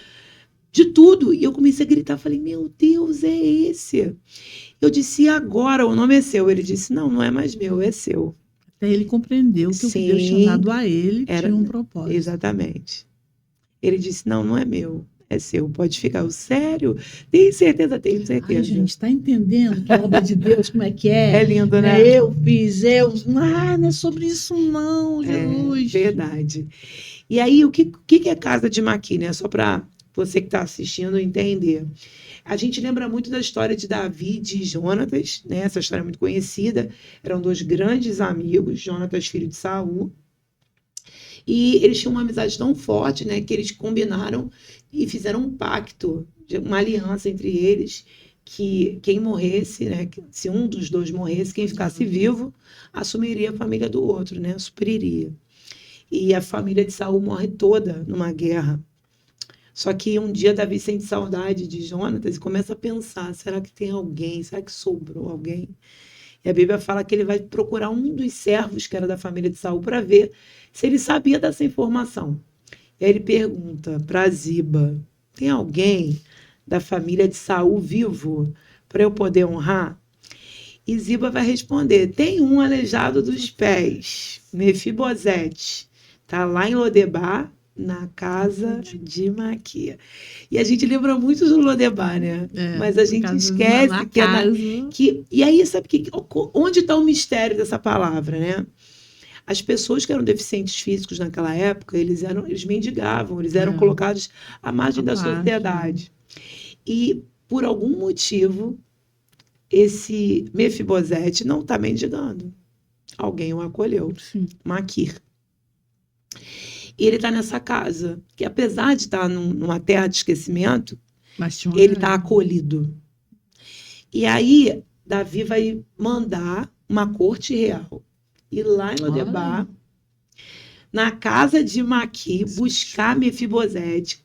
de tudo. E eu comecei a gritar, falei, meu Deus, é esse. Eu disse, agora o nome é seu. Ele disse, não é mais meu, é seu. Até ele compreendeu que o que Deus tinha dado a ele tinha um propósito. Exatamente. Ele disse, não é meu, é seu, pode ficar. Eu, sério? Tenho certeza. Ai, gente, tá entendendo que a obra de Deus, como é que é? É lindo, né? Eu fiz, não é sobre isso não, Jesus. É verdade. E aí, o que é Casa de Maqui, né? Só para você que está assistindo entender. A gente lembra muito da história de Davi e de Jonatas, né? Essa história é muito conhecida. Eram dois grandes amigos, Jonatas, filho de Saul. E eles tinham uma amizade tão forte, né, que eles combinaram e fizeram um pacto, uma aliança entre eles, que quem morresse, né, se um dos dois morresse, quem ficasse vivo assumiria a família do outro, né, supriria. E a família de Saul morre toda numa guerra. Só que um dia Davi sente saudade de Jonatas e começa a pensar, será que tem alguém? Será que sobrou alguém? E a Bíblia fala que ele vai procurar um dos servos que era da família de Saul para ver se ele sabia dessa informação. E aí ele pergunta para Ziba, tem alguém da família de Saul vivo para eu poder honrar? E Ziba vai responder, tem um aleijado dos pés, Mefibosete, está lá em Lodebar, na casa de Maqui. E a gente lembra muito do Lodebar, né? Mas a gente esquece que e aí, sabe onde está o mistério dessa palavra, né? As pessoas que eram deficientes físicos naquela época, eles mendigavam, eles eram colocados à margem da sociedade. E, por algum motivo, esse Mefibosete não está mendigando. Alguém o acolheu. Maquir. E ele está nessa casa, que apesar de estar numa terra de esquecimento, Mas tinha ele está acolhido. E aí, Davi vai mandar uma corte real ir lá em Lodebar, na casa de Maqui, buscar Mefibosete,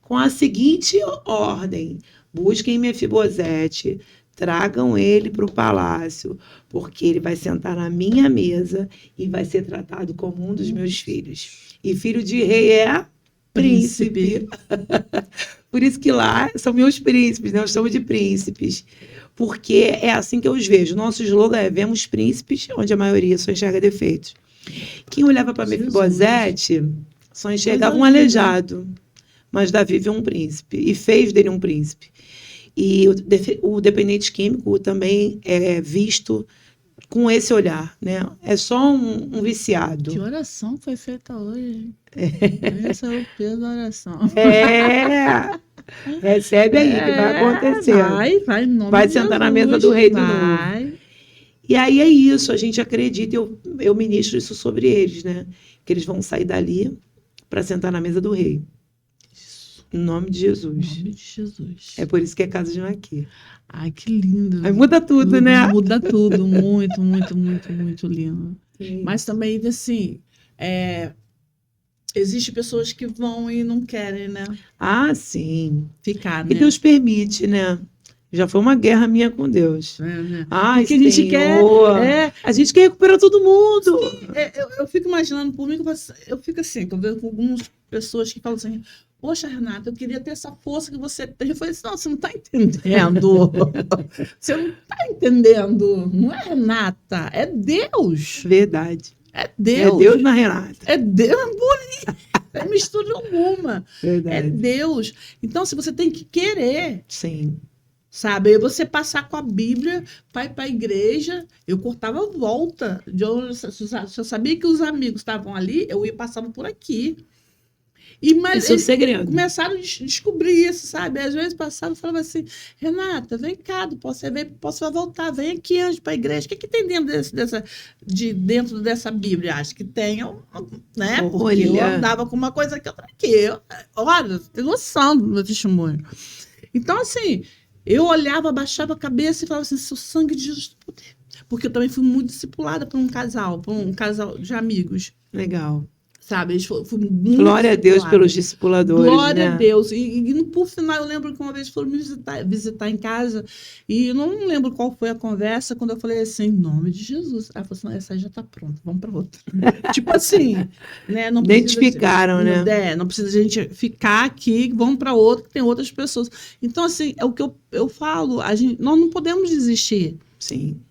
com a seguinte ordem: busquem Mefibosete, tragam ele para o palácio, porque ele vai sentar na minha mesa e vai ser tratado como um dos meus filhos. E filho de rei é príncipe. Por isso que lá são meus príncipes, nós somos de príncipes. Porque é assim que eu os vejo. Nosso slogan é: vemos príncipes, onde a maioria só enxerga defeitos. Quem olhava para Mefibosete só enxergava um aleijado. Mas Davi viu um príncipe e fez dele um príncipe. E o dependente químico também é visto com esse olhar, né? É só um viciado. Que oração foi feita hoje? Esse é o peso da oração. Recebe aí, que vai acontecer. Vai, em nome vai de sentar Jesus, na mesa do rei de novo. vai. E aí é isso, a gente acredita, eu ministro isso sobre eles, né? Que eles vão sair dali para sentar na mesa do rei. Em nome de Jesus. Em nome de Jesus. É por isso que é casa de Maqui. Ai, que lindo. Aí muda tudo, né? Muda tudo. Muito, muito, muito, muito lindo. Sim. Mas também, assim, existem pessoas que vão e não querem, né? Ah, sim. Ficar, E né? Deus permite, né? Já foi uma guerra minha com Deus. Né? Ai, Porque a gente Senhor, quer. a gente quer recuperar todo mundo. Eu fico imaginando por mim, eu fico assim, eu vejo com algumas pessoas que falam assim: poxa, Renata, eu queria ter essa força que você tem. Eu falei assim: não, você não está entendendo. Você não está entendendo. Não é Renata, é Deus. Verdade. É Deus. É Deus na Renata. É Deus, não é mistura alguma. Verdade. É Deus. Então, se você tem que querer. Sim. Sabe, aí você passar com a Bíblia, vai para a igreja, eu cortava a volta. Se eu sabia que os amigos estavam ali, eu ia passando por aqui. Mas esse é o segredo. Começaram a descobrir isso, sabe? Às vezes passavam e falavam assim: Renata, vem cá, posso voltar, vem aqui antes para a igreja. O que tem dentro dessa Bíblia? Acho que tem, né? Porque eu andava com uma coisa que outra aqui. Olha, tem noção do meu testemunho. Então, assim, eu olhava, abaixava a cabeça e falava assim: seu sangue de Jesus. Porque eu também fui muito discipulada por um casal de amigos. Legal. Sabe, eles foram muito glória a Deus pelos discipuladores. Glória né? a Deus. E por final, eu lembro que uma vez foram me visitar em casa, e eu não lembro qual foi a conversa, quando eu falei assim: em nome de Jesus. Ela falou assim: essa aí já está pronta, vamos para outra. Tipo assim, né? Não identificaram, né? Não precisa a gente ficar aqui, vamos para outra, que tem outras pessoas. Então, assim, é o que eu falo, nós não podemos desistir. Sim.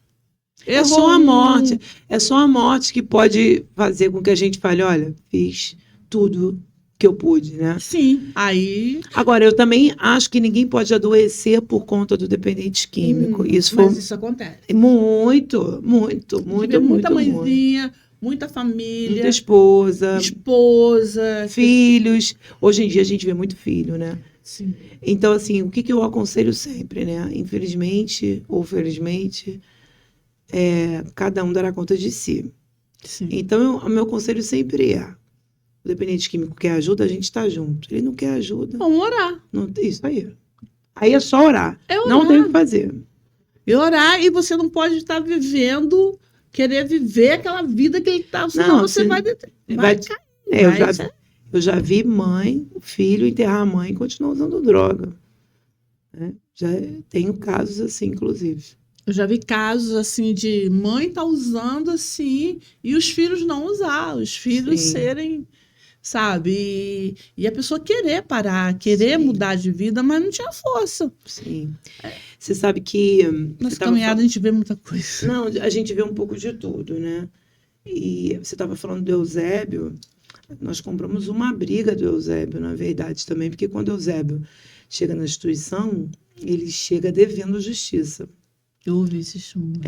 É só a morte. É só a morte que pode fazer com que a gente fale: olha, fiz tudo que eu pude, né? Sim. Aí. Agora, eu também acho que ninguém pode adoecer por conta do dependente químico. Isso acontece. Muito. Muita mãezinha, muita família. Muita esposa. Filhos. Hoje em dia a gente vê muito filho, né? Sim. Então, assim, o que eu aconselho sempre, né? Infelizmente ou felizmente, cada um dará conta de si. Sim. Então, o meu conselho sempre é: o dependente químico quer ajuda, a gente está junto. Ele não quer ajuda. Vamos orar. Isso aí. Aí é só orar. Orar. Não tem o que fazer. E orar, e você não pode estar querer viver aquela vida que ele está, senão você vai cair. Eu já vi filho enterrar a mãe e continuar usando droga. Já tenho casos assim, inclusive. Eu já vi casos assim de mãe tá usando assim e os filhos não usar, os filhos serem, sabe? E a pessoa querer parar, querer mudar de vida, mas não tinha força. Sim. Você sabe que... Nessa caminhada a gente vê muita coisa. Não, a gente vê um pouco de tudo, né? E você estava falando do Eusébio, nós compramos uma briga do Eusébio, na verdade, também, porque quando o Eusébio chega na instituição, ele chega devendo justiça. Eu ouvi esse chumbo.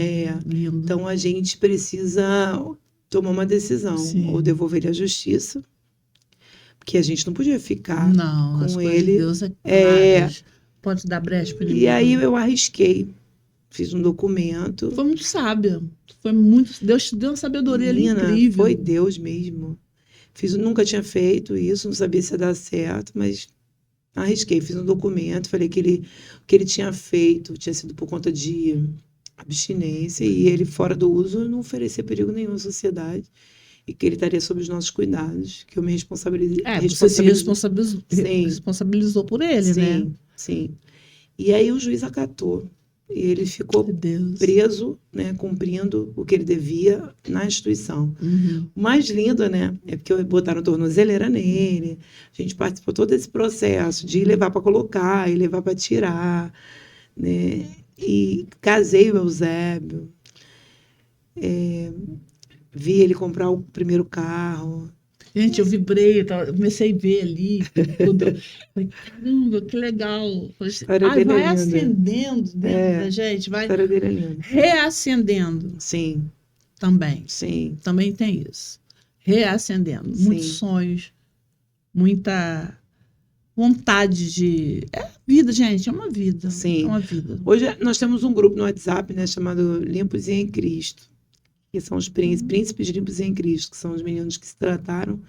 Lindo. Então, a gente precisa tomar uma decisão. Sim. Ou devolver ele à justiça, porque a gente não podia ficar com ele. De Deus claro. Pode dar brecha para ele. E aí eu arrisquei. Fiz um documento. Foi muito sábia. Deus te deu uma sabedoria ali incrível. Foi Deus mesmo. Nunca tinha feito isso, não sabia se ia dar certo, mas arrisquei, fiz um documento, falei que o que ele tinha feito tinha sido por conta de abstinência e ele, fora do uso, não oferecia perigo nenhum à sociedade e que ele estaria sob os nossos cuidados, que eu me responsabilizei. Você se Sim, responsabilizou por ele, né? sim, sim. E aí o juiz acatou. E ele ficou Meu Deus. preso, né, cumprindo o que ele devia na instituição. Uhum. O mais lindo, né, é porque botaram tornozeleira nele, a gente participou todo esse processo de levar para colocar e levar para tirar, né, e casei o Eusébio, vi ele comprar o primeiro carro. Gente, eu vibrei, eu comecei a ver ali tudo. Falei, caramba, que legal. A história Ai, dele vai é linda. acendendo dentro da gente, A vai história dele é linda. reacendendo Sim, também. sim, Também tem isso. Reacendendo. Muitos sim. sonhos, muita vontade de. É vida, gente, é uma vida. Sim. É uma vida. Hoje nós temos um grupo no WhatsApp, né, chamado Limpos e em Cristo, que são os príncipes limpos em Cristo, que são os meninos que se trataram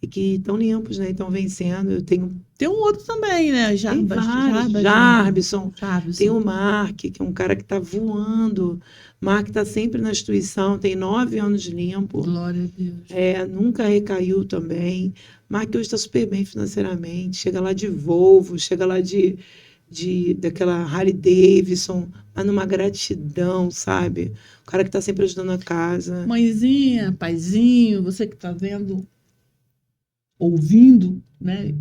e que estão limpos, né, estão vencendo. Eu tenho Tem um outro também, né? tem vários, Jarbison. tem o Mark, que é um cara que está voando. Mark está sempre na instituição, tem 9 anos limpo. Glória a Deus. Nunca recaiu também. Mark hoje está super bem financeiramente, chega lá de Volvo, chega lá daquela Harley Davidson, mas numa gratidão, sabe? O cara que está sempre ajudando a casa. Mãezinha, paizinho, você que está vendo, ouvindo, né?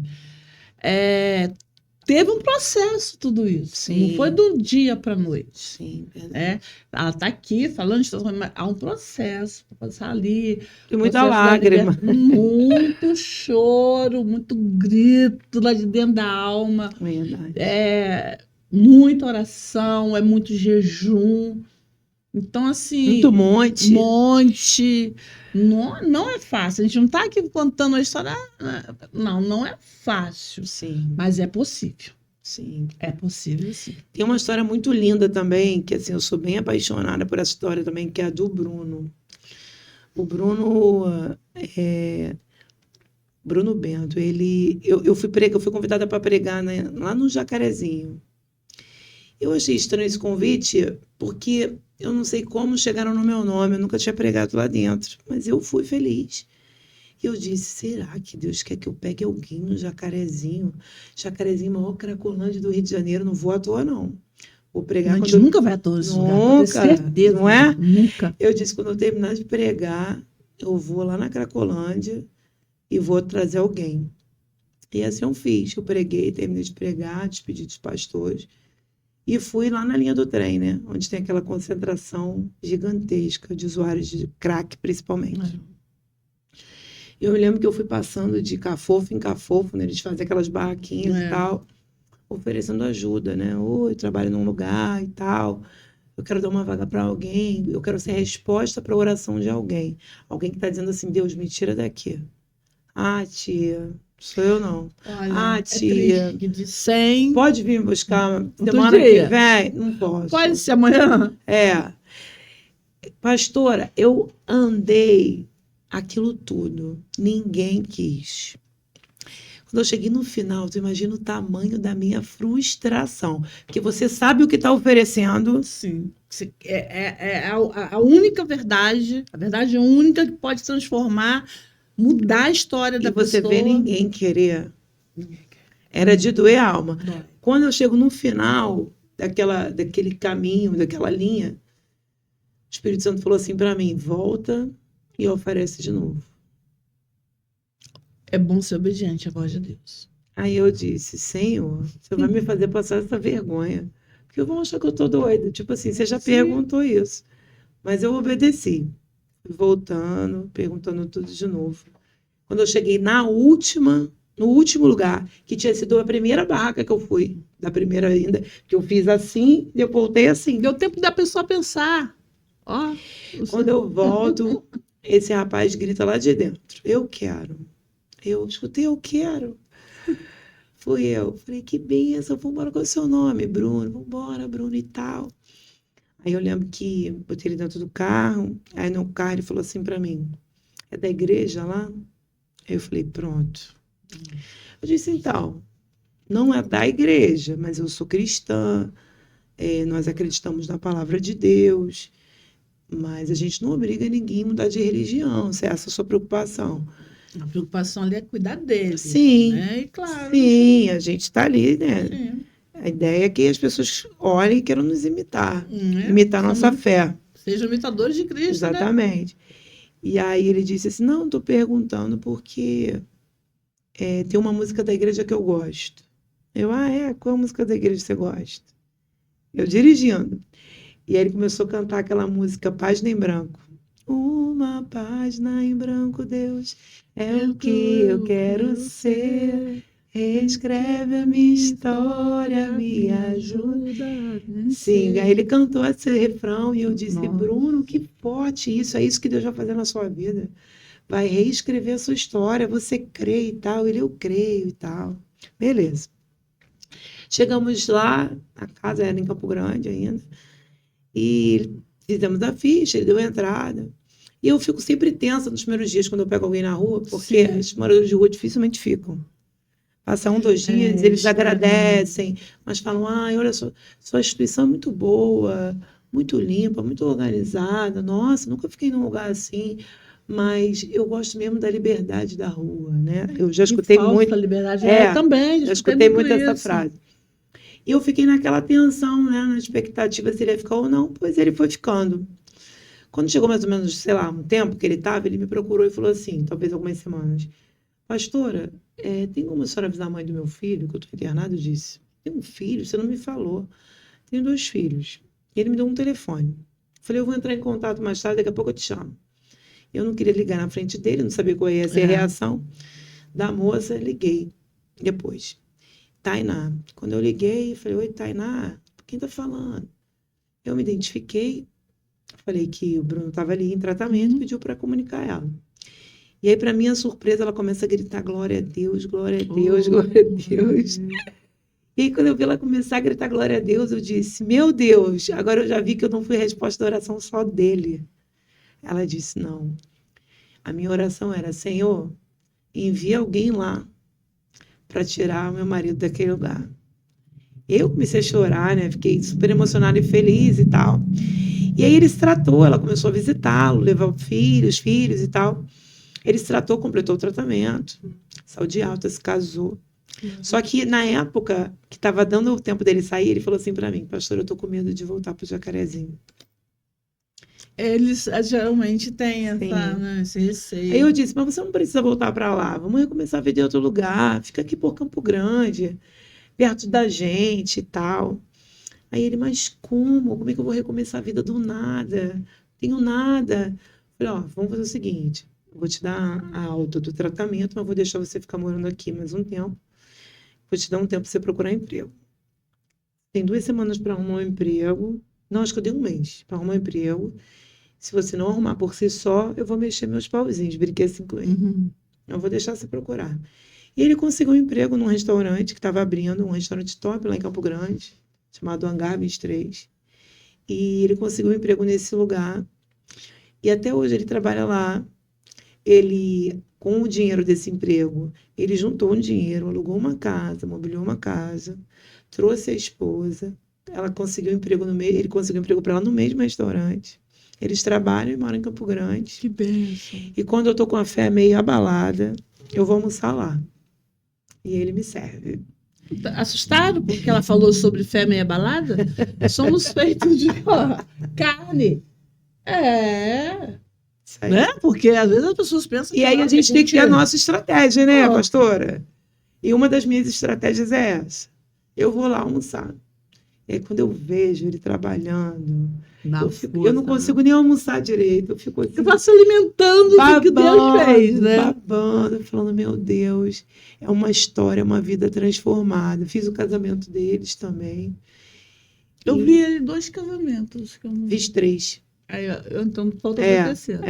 Teve um processo tudo isso. Sim. Não foi do dia para a noite. Sim, verdade. Né? Ela está aqui falando de mas há um processo para passar ali. E muita lágrima. Muito choro, muito grito lá de dentro da alma. Verdade. Muita oração, muito jejum. Então, assim. Muito monte. Não é fácil. A gente não está aqui contando a história. Não é fácil. Sim. Mas é possível. Sim. É possível, sim. Tem uma história muito linda também, que assim, eu sou bem apaixonada por essa história também, que é a do Bruno. O Bruno Bruno Bento, eu fui convidada para pregar, né, lá no Jacarezinho. Eu achei estranho esse convite, porque eu não sei como chegaram no meu nome, eu nunca tinha pregado lá dentro, mas eu fui feliz. E eu disse, será que Deus quer que eu pegue alguém no Jacarezinho? Jacarezinho, maior cracolândia do Rio de Janeiro, não vou à toa, não. Vou pregar. A gente nunca vai à toa nesse lugar, pode ter certeza. Não é? Nunca. Eu disse, quando eu terminar de pregar, eu vou lá na Cracolândia e vou trazer alguém. E assim eu fiz. Eu preguei, terminei de pregar, despedi dos pastores. E fui lá na linha do trem, né? Onde tem aquela concentração gigantesca de usuários de crack, principalmente. Eu me lembro que eu fui passando de cafofo em cafofo, né? Eles fazem aquelas barraquinhas e tal, oferecendo ajuda, né? Oi, trabalho num lugar e tal. Eu quero dar uma vaga para alguém. Eu quero ser a resposta para a oração de alguém. Alguém que está dizendo assim, Deus, me tira daqui. Ah, tia, sou eu não. Olha, tia, de 100. pode vir me buscar semana que vem? Não posso. Pode ser amanhã? Pastora, eu andei aquilo tudo. Ninguém quis. Quando eu cheguei no final, tu imagina o tamanho da minha frustração. Porque você sabe o que está oferecendo. Sim. É a única verdade, a verdade única que pode transformar, mudar a história da pessoa. E você vê ninguém querer. Era de doer a alma. Quando eu chego no final daquele caminho, daquela linha, o Espírito Santo falou assim para mim, volta e oferece de novo. É bom ser obediente à voz de Deus. Aí eu disse, Senhor, você vai me fazer passar essa vergonha. Porque eu vou achar que eu tô doida. Tipo assim, você já perguntou isso. Mas eu obedeci. Fui voltando, perguntando tudo de novo. Quando eu cheguei no último lugar, que tinha sido a primeira barraca que eu fui, da primeira ainda, que eu fiz assim, e eu voltei assim. Deu tempo da pessoa pensar. Quando eu volto, esse rapaz grita lá de dentro, eu quero. Eu escutei, eu quero. Fui eu. Falei, que benção, vamos embora com o seu nome, Bruno. Vamos embora, Bruno e tal. Aí eu lembro que botei ele dentro do carro. Aí no carro ele falou assim para mim, é da igreja lá? Aí eu falei, pronto. Eu disse, então, não é da igreja, mas eu sou cristã, nós acreditamos na palavra de Deus, mas a gente não obriga ninguém a mudar de religião, se é essa a sua preocupação. A preocupação ali é cuidar dele. Sim, né? E claro. sim, a gente está ali, né? Sim. A ideia é que as pessoas olhem e queiram nos imitar, Né? imitar nossa fé. Sejam imitadores de Cristo, Exatamente. Né? E aí ele disse assim, não, estou perguntando porque tem uma música da igreja que eu gosto. Eu, qual é a música da igreja que você gosta? Eu dirigindo. E aí ele começou a cantar aquela música Página em Branco. Uma página em branco, Deus, é o que eu quero ser. Reescreve a minha história, me ajuda. Sim, aí ele cantou esse refrão e eu disse, Bruno, que forte isso, é isso que Deus vai fazer na sua vida. Vai reescrever a sua história, você crê e tal. Ele, eu creio e tal. Beleza. Chegamos lá, a casa era em Campo Grande ainda, e fizemos a ficha, ele deu a entrada. E eu fico sempre tensa nos primeiros dias quando eu pego alguém na rua, porque os moradores de rua dificilmente ficam. Passa 1, 2 dias, eles agradecem, mas falam, olha, sua instituição é muito boa, muito limpa, muito organizada. Nossa, nunca fiquei num lugar assim. Mas eu gosto mesmo da liberdade da rua, né? Eu já escutei muito. Liberdade também. Já escutei muito essa frase. E eu fiquei naquela tensão, né? Na expectativa se ele ia ficar ou não, pois ele foi ficando. Quando chegou mais ou menos, sei lá, um tempo que ele estava, ele me procurou e falou assim, talvez algumas semanas, pastora, tem como a senhora avisar a mãe do meu filho, que eu estou internado? Eu disse, tem um filho? Você não me falou. Tenho 2 filhos. E ele me deu um telefone. Eu falei, eu vou entrar em contato mais tarde, daqui a pouco eu te chamo. Eu não queria ligar na frente dele, não sabia qual ia ser a reação da moça, liguei depois. Tainá. Quando eu liguei, falei, oi, Tainá, quem tá falando? Eu me identifiquei, falei que o Bruno estava ali em tratamento, pediu para comunicar ela. E aí, para minha surpresa, ela começa a gritar, glória a Deus, glória a Deus, glória a Deus. E aí, quando eu vi ela começar a gritar glória a Deus, eu disse, meu Deus, agora eu já vi que eu não fui resposta da oração só dele. Ela disse, não. A minha oração era, Senhor, envia alguém lá para tirar o meu marido daquele lugar. Eu comecei a chorar, né? Fiquei super emocionada e feliz e tal. E aí ele se tratou, ela começou a visitá-lo, levar os filhos e tal. Ele se tratou, completou o tratamento, saúde alta, se casou. Só que na época que estava dando o tempo dele sair, ele falou assim para mim, pastor, eu tô com medo de voltar pro Jacarezinho. Eles geralmente têm esse receio. Aí eu disse, mas você não precisa voltar para lá, vamos recomeçar a ver de outro lugar, fica aqui por Campo Grande, perto da gente e tal. Aí ele, mas como? Como é que eu vou recomeçar a vida do nada? Não tenho nada. Eu falei, vamos fazer o seguinte, eu vou te dar a alta do tratamento, mas vou deixar você ficar morando aqui mais um tempo. Vou te dar um tempo para você procurar emprego. Tem 2 semanas para arrumar um emprego. Não, acho que eu dei 1 mês para arrumar um emprego. Se você não arrumar por si só, eu vou mexer meus pauzinhos. Brinquei assim com ele. Eu vou deixar você procurar. E ele conseguiu um emprego num restaurante que estava abrindo, um restaurante top lá em Campo Grande, chamado Hangar 23. E ele conseguiu um emprego nesse lugar. E até hoje ele trabalha lá. Ele, com o dinheiro desse emprego, ele juntou um dinheiro, alugou uma casa, mobiliou uma casa, trouxe a esposa. Ela conseguiu emprego ele conseguiu emprego para ela no mesmo restaurante. Eles trabalham e moram em Campo Grande. Que bênção. E quando eu tô com a fé meio abalada, eu vou almoçar lá. E ele me serve. Assustado porque ela falou sobre fé meio abalada? Somos feitos de carne. Né? Porque às vezes as pessoas pensam E aí a gente tem que ter a nossa estratégia, né, pastora? E uma das minhas estratégias é essa. Eu vou lá almoçar. E aí, quando eu vejo ele trabalhando, eu não consigo nem almoçar direito. Eu fico assim, você vai se alimentando do que Deus fez, né? Babando, falando, meu Deus, é uma história, uma vida transformada. Fiz o casamento deles também. Eu vi 2 casamentos. Fiz 3. Aí, então, falta o terceiro.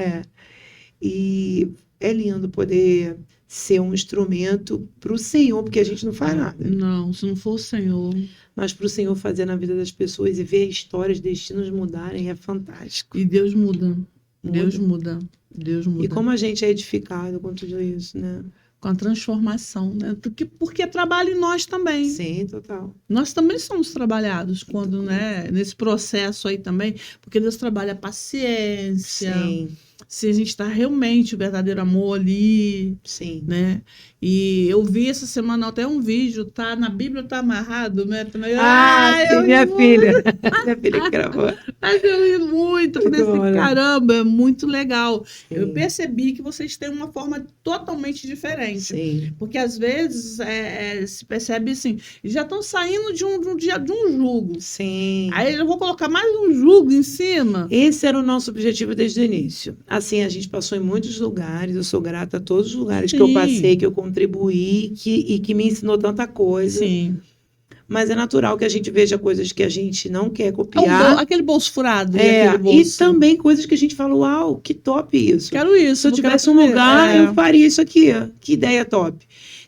E é lindo poder ser um instrumento para o Senhor, porque a gente não faz nada. Não, se não for o Senhor. Mas para o Senhor fazer na vida das pessoas e ver histórias, destinos mudarem, é fantástico. E Deus muda. Deus muda. Deus muda. E como a gente é edificado com tudo isso, né? Com a transformação, né? Porque trabalha em nós também. Sim, total. Nós também somos trabalhados quando, né? Nesse processo aí também, porque Deus trabalha a paciência. Sim, Se a gente está realmente o verdadeiro amor ali, sim. né? E eu vi essa semana até um vídeo, tá? Na Bíblia tá amarrado, né? Também, Sim, eu minha ri filha. Minha filha que gravou. mas eu ri muito, eu falei Muito bom, assim, né? caramba, é muito legal. Eu Sim, percebi que vocês têm uma forma totalmente diferente. sim. Porque às vezes se percebe assim, já estão saindo de um jugo. Sim. Aí eu vou colocar mais um jugo em cima. Esse era o nosso objetivo desde o início. Assim, a gente passou em muitos lugares, eu sou grata a todos os lugares que eu Sim. passei, que eu contribuí, e que me ensinou tanta coisa. Sim. Mas é natural que a gente veja coisas que a gente não quer É um copiar. aquele bolso furado. É, aquele e bolso. também coisas que a gente fala, uau, que top isso. Quero isso. Se eu não tivesse quero um fazer. lugar, É. eu faria isso aqui. Ó. Que ideia top.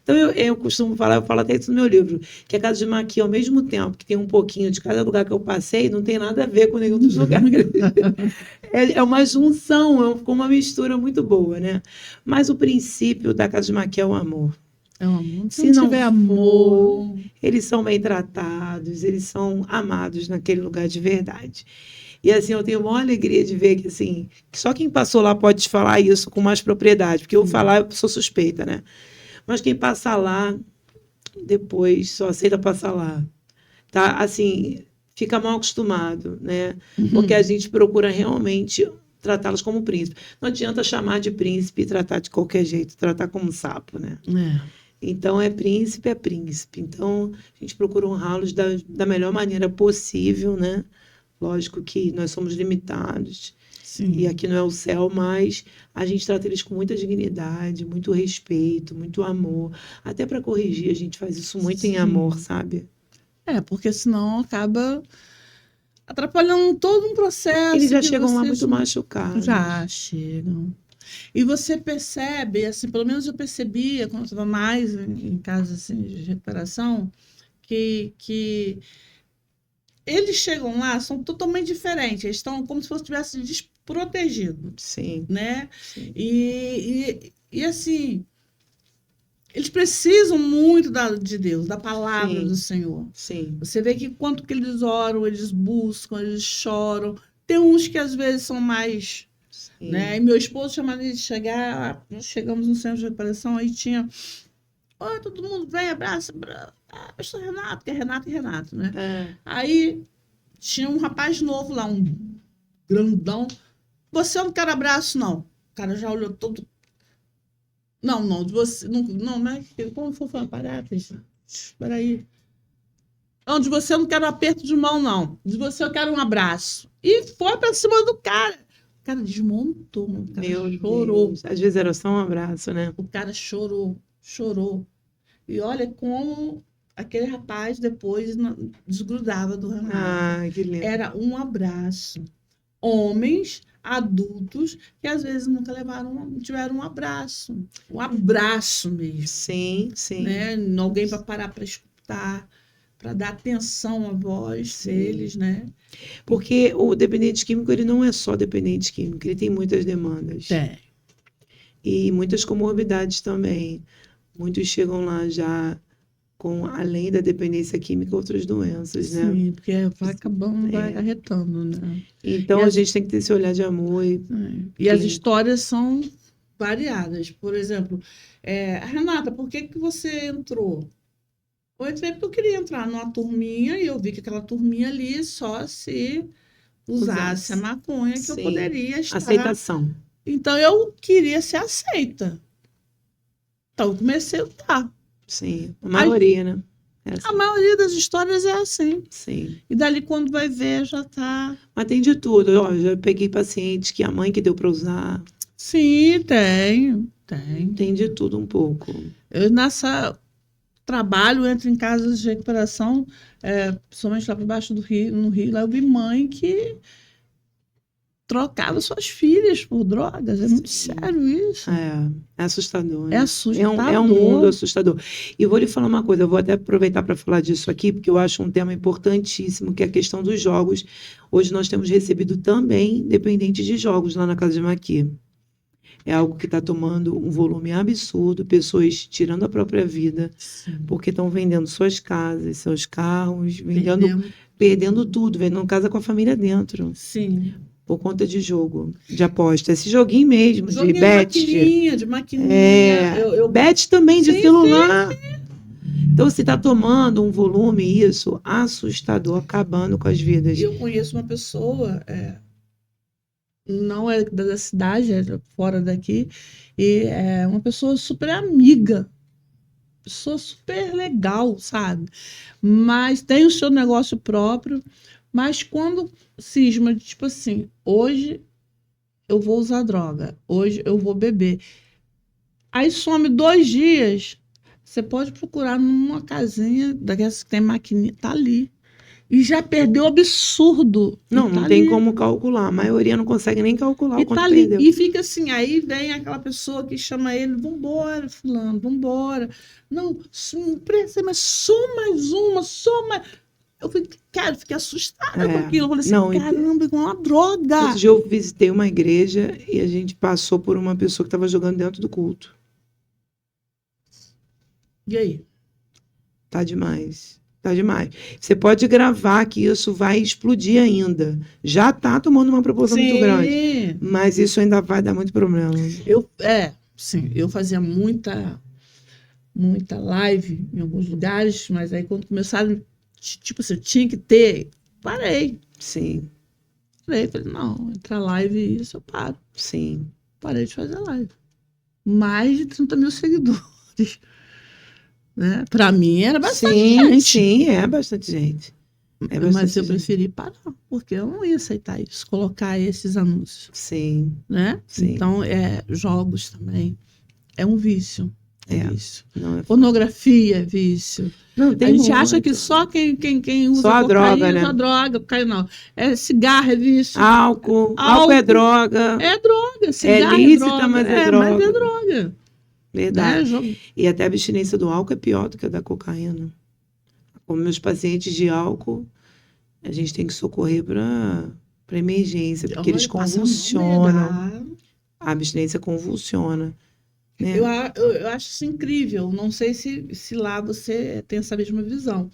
Então, eu costumo falar, eu falo até isso no meu livro, que a Casa de Maqui, ao mesmo tempo que tem um pouquinho de cada lugar que eu passei, não tem nada a ver com nenhum dos lugares. É uma junção, ficou uma mistura muito boa, né? Mas o princípio da Casa de Maqui é o amor. É um amor. Se não tiver for, amor. Eles são bem tratados, eles são amados naquele lugar de verdade. E assim, eu tenho uma alegria de ver que assim, que só quem passou lá pode te falar isso com mais propriedade, porque eu falar, eu sou suspeita, né? Mas quem passa lá, depois só aceita passar lá. Tá? Assim, fica mal acostumado, né? Porque a gente procura realmente tratá-los como príncipe. Não adianta chamar de príncipe e tratar de qualquer jeito, tratar como sapo, né? É. Então, é príncipe, é príncipe. Então, a gente procura honrá-los da melhor maneira possível, né? Lógico que nós somos limitados Sim. e aqui não é o céu, mas a gente trata eles com muita dignidade, muito respeito, muito amor. Até para corrigir, a gente faz isso muito em Sim. amor, sabe? É, porque senão acaba atrapalhando todo um processo. Eles já que chegam lá vocês muito machucados. Já chegam. E você percebe, assim, pelo menos eu percebia quando eu estava mais em casa assim, de recuperação, que eles chegam lá, são totalmente diferentes. Eles estão como se fosse tivessem desprotegidos, Sim, né? sim, E assim, eles precisam muito de Deus, da palavra Sim. do Senhor. sim, Você vê que quanto que eles oram, eles buscam, eles choram. Tem uns que às vezes são mais, sim. né? E meu esposo chamava de chegar, nós chegamos no centro de reparação, aí tinha, oi, todo mundo vem, abraça, pastor Renato, que é Renato e Renato, né? É, Aí tinha um rapaz novo lá, um grandão. Você não quer abraço, não. O cara já olhou todo. Não, de você. Não, mas como foi uma parada? Espera aí. Não, de você eu não quero um aperto de mão, não. De você eu quero um abraço. E foi pra cima do cara. O cara desmontou, o cara meu chorou. Deus. Às vezes era só um abraço, né? O cara chorou. E olha como aquele rapaz depois desgrudava do Renato. Ah, que lindo. Era um abraço. Homens adultos que às vezes nunca tiveram um abraço. Um abraço mesmo. Sim, sim. Né? Alguém para parar para escutar, para dar atenção à voz Sim. deles, né? Porque o dependente químico, ele não é só dependente químico, ele tem muitas demandas. Tem. E muitas comorbidades também. Muitos chegam lá já com, além da dependência química, outras doenças, né? Sim, porque vai acabando, vai É. arretando, né? Então, E a as- gente tem que ter esse olhar de amor. E as Sim. histórias são variadas. Por exemplo, Renata, por que você entrou? Eu entrei porque eu queria entrar numa turminha e eu vi que aquela turminha ali só se usasse a maconha que eu Sim. poderia estar. Aceitação. Então eu queria ser aceita. Então eu comecei a lutar. Sim. A maioria, né? É A assim. maioria das histórias é assim. Sim. E dali quando vai ver já tá. Mas tem de tudo. Ó, já peguei pacientes que a mãe que deu para usar. Sim, tem. Tem de tudo um pouco. Eu nessa trabalho, entro em casas de recuperação, principalmente lá por baixo do Rio, no Rio, lá eu vi mãe que trocava suas filhas por drogas. É muito sério isso. É assustador, né? É assustador. É um mundo assustador. E vou lhe falar uma coisa, eu vou até aproveitar para falar disso aqui, porque eu acho um tema importantíssimo, que é a questão dos jogos. Hoje nós temos recebido também dependentes de jogos lá na casa de Maqui. É algo que está tomando um volume absurdo, pessoas tirando a própria vida, porque estão vendendo suas casas, seus carros, perdendo tudo, vendendo casa com a família dentro. Sim. Por conta de jogo, de aposta. Esse joguinho mesmo, Joguinho de bet. De maquininha. Bet também, de Sim, celular. Então, você está tomando um volume, isso, assustador, acabando com as vidas. Eu conheço uma pessoa, não é da cidade, é fora daqui, e é uma pessoa super amiga, pessoa super legal, sabe? Mas tem o seu negócio próprio, mas quando cisma, tipo assim, hoje eu vou usar droga, hoje eu vou beber. Aí some 2 dias, você pode procurar numa casinha daquelas que tem maquininha, tá ali. E já perdeu absurdo. Não, tá não tem ali. como calcular. A maioria não consegue nem calcular o quanto tá ali. perdeu. E fica assim, aí vem aquela pessoa que chama ele, vambora, fulano, vambora. Não, não precisa, mas só mais uma, só mais. Eu fiquei assustada com aquilo. Eu falei assim, não, caramba, igual uma droga. Outro dia eu visitei uma igreja e a gente passou por uma pessoa que estava jogando dentro do culto. E aí? Tá demais. Tá demais. Você pode gravar que isso vai explodir ainda. Já tá tomando uma proporção muito grande. Mas isso ainda vai dar muito problema. Sim, eu fazia muita live em alguns lugares, mas aí quando começaram, tipo assim, tinha que ter, parei. Sim. Falei, não, entra live e isso eu paro. Sim. Parei de fazer live. Mais de 30 mil seguidores. Né? Para mim era bastante gente. Sim, é bastante gente. Mas eu preferi parar, porque eu não ia aceitar isso, colocar esses anúncios. Sim. Né? Sim. Então, jogos também. É um vício. Isso. Não é pornografia é vício. Não, tem a gente muito. acha que só quem usa só a droga, né? Só droga, cocaína não. Cigarro é vício. Álcool é droga. É droga. Cigarro lícita, é droga. mas é droga. Mas é droga. Verdade. E até a abstinência do álcool é pior do que a da cocaína. Como meus pacientes de álcool, a gente tem que socorrer para emergência, porque eles convulsionam. A abstinência convulsiona. Né? Eu acho isso incrível. Não sei se lá você tem essa mesma visão.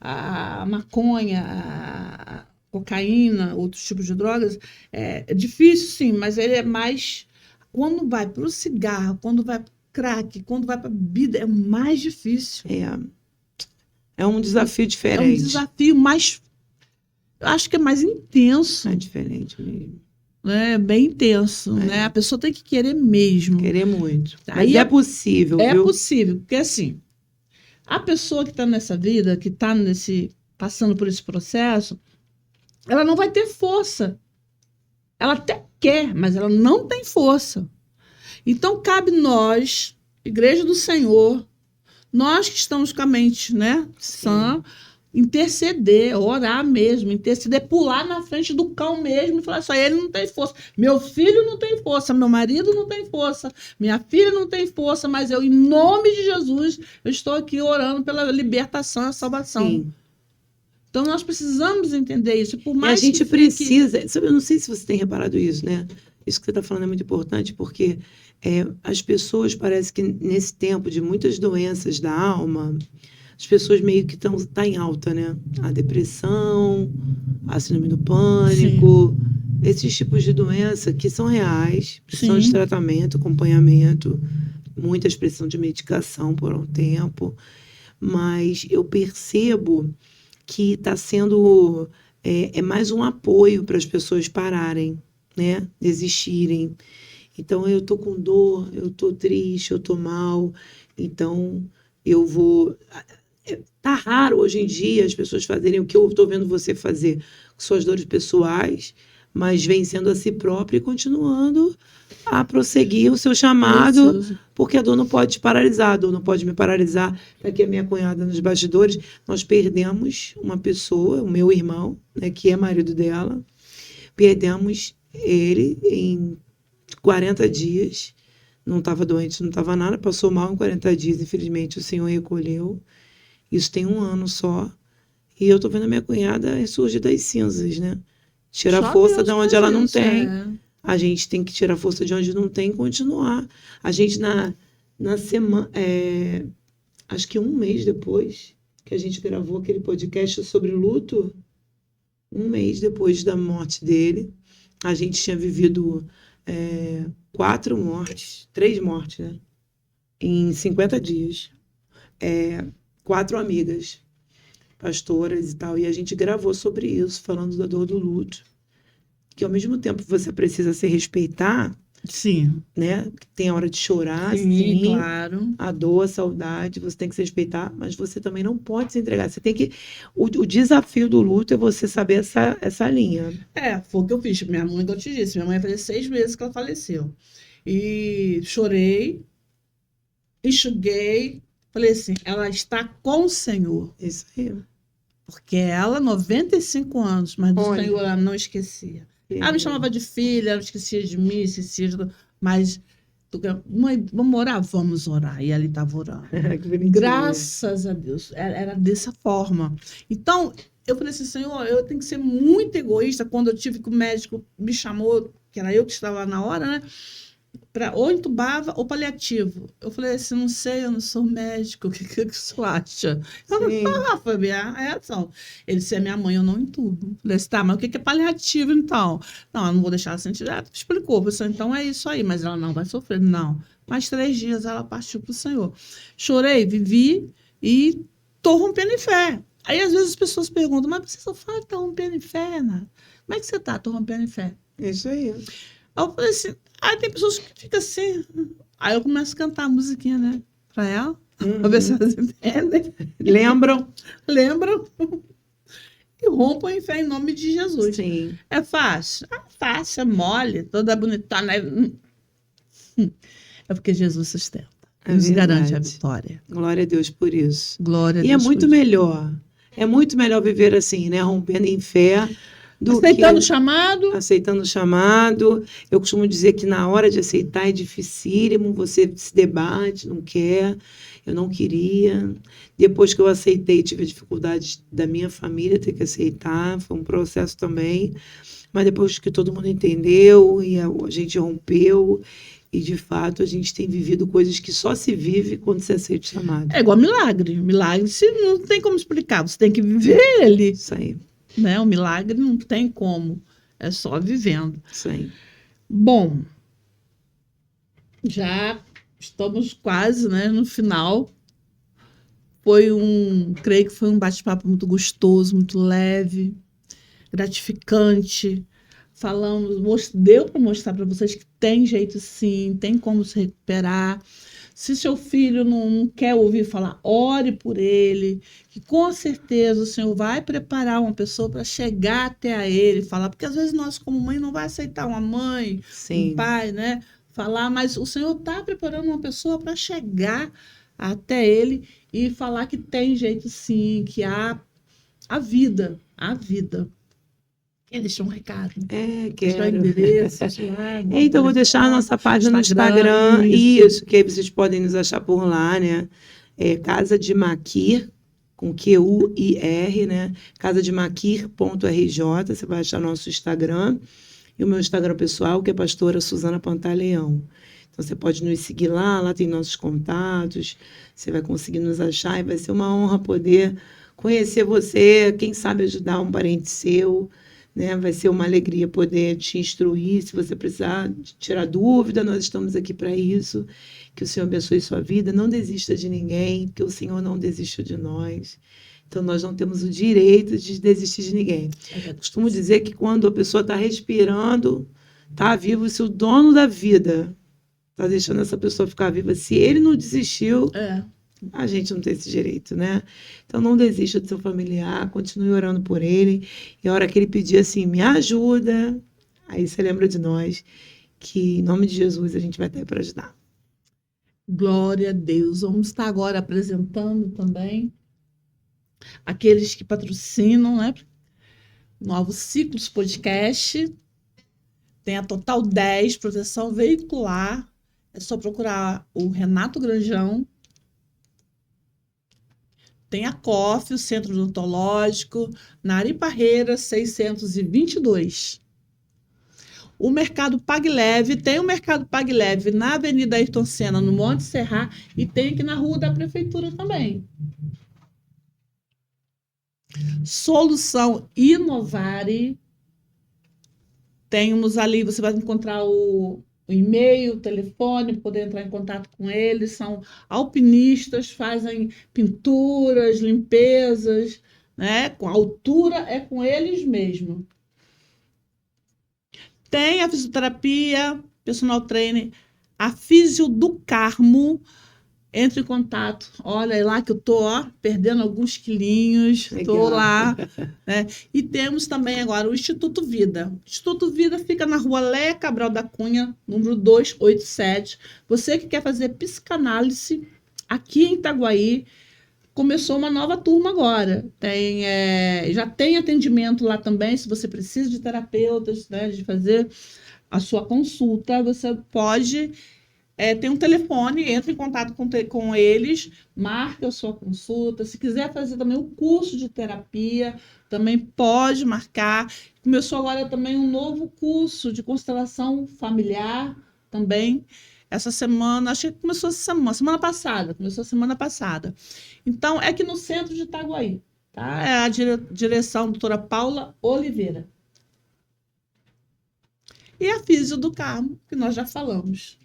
A maconha, a cocaína, outros tipos de drogas, é difícil, sim, mas ele é mais... Quando vai para o cigarro, quando vai para o crack, quando vai para a bebida, é mais difícil. É um desafio diferente. É um desafio mais... Eu acho que é mais intenso. É diferente mesmo. É bem intenso, né? A pessoa tem que querer mesmo. Querer muito. Aí mas é possível, É viu? possível, porque assim, a pessoa que está nessa vida, que está passando por esse processo, ela não vai ter força. Ela até quer, mas ela não tem força. Então, cabe nós, Igreja do Senhor, nós que estamos com a mente, né, sã, interceder, orar mesmo, interceder, pular na frente do cão mesmo e falar assim, ele não tem força, meu filho não tem força, meu marido não tem força, minha filha não tem força, mas eu, em nome de Jesus, eu estou aqui orando pela libertação e salvação. Sim. Então, nós precisamos entender isso. Por mais a gente precisa... Eu não sei se você tem reparado isso, né? Isso que você está falando é muito importante, porque as pessoas, parece que nesse tempo de muitas doenças da alma... As pessoas meio que estão em alta, né? A depressão, a síndrome do pânico, esses tipos de doença que são reais, precisam de tratamento, acompanhamento, muitas precisam de medicação por um tempo, mas eu percebo que está sendo mais um apoio para as pessoas pararem, né? Desistirem. Então, eu estou com dor, eu estou triste, eu estou mal, então eu vou... Tá raro hoje em dia as pessoas fazerem o que eu estou vendo você fazer com suas dores pessoais, mas vencendo a si própria e continuando a prosseguir o seu chamado, porque a dor não pode te paralisar, a dor não pode me paralisar. Aqui a minha cunhada nos bastidores, nós perdemos uma pessoa, o meu irmão, né, que é marido dela, perdemos Ele, em 40 dias, não estava doente, não estava nada, passou mal em 40 dias, infelizmente o Senhor recolheu. Isso tem 1 ano só. E eu tô vendo a minha cunhada ressurgir das cinzas, né? Tirar Só força Deus de onde faz ela não isso, tem. é. A gente tem que tirar força de onde não tem e continuar. A gente, na semana, acho que 1 mês depois que a gente gravou aquele podcast sobre luto, 1 mês depois da morte dele, a gente tinha vivido 4 mortes, 3 mortes, né? Em 50 dias. 4 amigas, pastoras e tal, e a gente gravou sobre isso, falando da dor do luto. Que ao mesmo tempo você precisa se respeitar, Sim, né? Tem a hora de chorar, sim, sim, claro. a dor, a saudade, você tem que se respeitar, mas você também não pode se entregar. Você tem que. O desafio do luto é você saber essa linha. Foi o que eu fiz. Minha mãe, que eu te disse, minha mãe fazia 6 meses que ela faleceu. E chorei, enxuguei, falei assim, ela está com o Senhor. Isso aí. Porque ela, 95 anos, mas do Olha. Senhor ela não esquecia. Ela me chamava de filha, ela não esquecia de mim, esquecia de... Mas, mãe, vamos orar? Vamos orar. E ela estava orando. Que bonitinho. Graças a Deus. Era dessa forma. Então, eu falei assim, Senhor, eu tenho que ser muito egoísta. Quando eu tive que o médico me chamou, que era eu que estava lá na hora, né? Ou entubava ou paliativo. Eu falei assim, não sei, eu não sou médico, o que você acha? Sim. Foi a minha reação. Ele disse, é minha mãe, eu não entubo. Eu falei assim, tá, mas o que é paliativo então? Não, eu não vou deixar ela sentir. Explicou, eu falei assim, então é isso aí, mas ela não vai sofrer. Não. Mais 3 dias ela partiu para o Senhor. Chorei, vivi e tô rompendo em fé. Aí às vezes as pessoas perguntam, mas você só fala que tá rompendo em fé, né? Como é que você tá? Tô rompendo em fé. Isso aí. Aí eu falei assim, tem pessoas que ficam assim. Aí eu começo a cantar a musiquinha, né? Pra ela, pra ver se elas entendem. Lembram? Lembram? E rompam em fé em nome de Jesus. Sim. É fácil? É fácil, é mole, toda bonitona. É porque Jesus sustenta. É Nos garante a verdade. vitória. Glória a Deus por isso. Glória a E Deus. é muito melhor. É muito melhor viver assim, né? Rompendo em fé do Aceitando o que chamado. aceitando o chamado. Eu costumo dizer que na hora de aceitar é dificílimo, você se debate, não quer. Eu não queria. Depois que eu aceitei, tive a dificuldade da minha família ter que aceitar. Foi um processo também. Mas depois que todo mundo entendeu e a gente rompeu, e de fato a gente tem vivido coisas que só se vive quando se aceita o chamado. É igual milagre. Milagre você não tem como explicar, você tem que viver ele. Isso aí, Né? O milagre não tem como. É só vivendo. isso aí. Bom, já estamos quase, né, no final. Creio que foi um bate-papo muito gostoso, muito leve, gratificante. Deu para mostrar para vocês que tem jeito sim, tem como se recuperar. Se seu filho não quer ouvir falar, ore por ele, que com certeza o Senhor vai preparar uma pessoa para chegar até a ele, falar, porque às vezes nós como mãe não vai aceitar uma mãe, Sim. um pai, né, falar, mas o Senhor está preparando uma pessoa para chegar até ele e falar que tem jeito sim, que há a vida. Quer deixar um recado? Deixar o Quero. endereço lá. Então, vou deixar a nossa página no Instagram. Isso, que aí vocês podem nos achar por lá, né? Casa de Maquir, com QUIR, né? casademaquir.rj. Você vai achar nosso Instagram. E o meu Instagram pessoal, que é pastora Suzana Pantaleão. Então, você pode nos seguir lá tem nossos contatos. Você vai conseguir nos achar e vai ser uma honra poder conhecer você, quem sabe ajudar um parente seu. Né? Vai ser uma alegria poder te instruir. Se você precisar tirar dúvida, nós estamos aqui para isso. Que o Senhor abençoe sua vida. Não desista de ninguém, porque o Senhor não desistiu de nós. Então, nós não temos o direito de desistir de ninguém. Costumo dizer que quando a pessoa está respirando, está vivo, se o dono da vida está deixando essa pessoa ficar viva, se ele não desistiu, a gente não tem esse direito, né? Então, não desista do seu familiar, continue orando por ele. E a hora que ele pedir assim, me ajuda, aí você lembra de nós, que em nome de Jesus a gente vai ter para ajudar. Glória a Deus. Vamos estar agora apresentando também aqueles que patrocinam, né? Novos Ciclos Podcast. Tem a Total 10, proteção veicular. É só procurar o Renato Granjão. Tem a COF, o Centro Odontológico, na Ari Parreira, 622. O Mercado Pague Leve, tem o Mercado Pague Leve na Avenida Ayrton Senna, no Monte Serra, e tem aqui na Rua da Prefeitura também. Solução Inovare. Temos ali, você vai encontrar o e-mail, o telefone, para poder entrar em contato com eles. São alpinistas, fazem pinturas, limpezas, né? Com altura é com eles mesmo. Tem a fisioterapia, personal trainer, a Físio do Carmo. Entre em contato. Olha, é lá que eu tô, perdendo alguns quilinhos. Estou lá. Né? E temos também agora o Instituto Vida. O Instituto Vida fica na Rua Léa Cabral da Cunha, número 287. Você que quer fazer psicanálise aqui em Itaguaí, começou uma nova turma agora. Já tem atendimento lá também, se você precisa de terapeutas, né, de fazer a sua consulta, você pode... tem um telefone, entra em contato com eles, marca a sua consulta. Se quiser fazer também o curso de terapia, também pode marcar. Começou agora também um novo curso de constelação familiar também. Essa semana, acho que começou semana passada. Começou semana passada. Então, é aqui no centro de Itaguaí. Tá? É a direção da doutora Paula Oliveira. E a Físio do Carmo, que nós já falamos.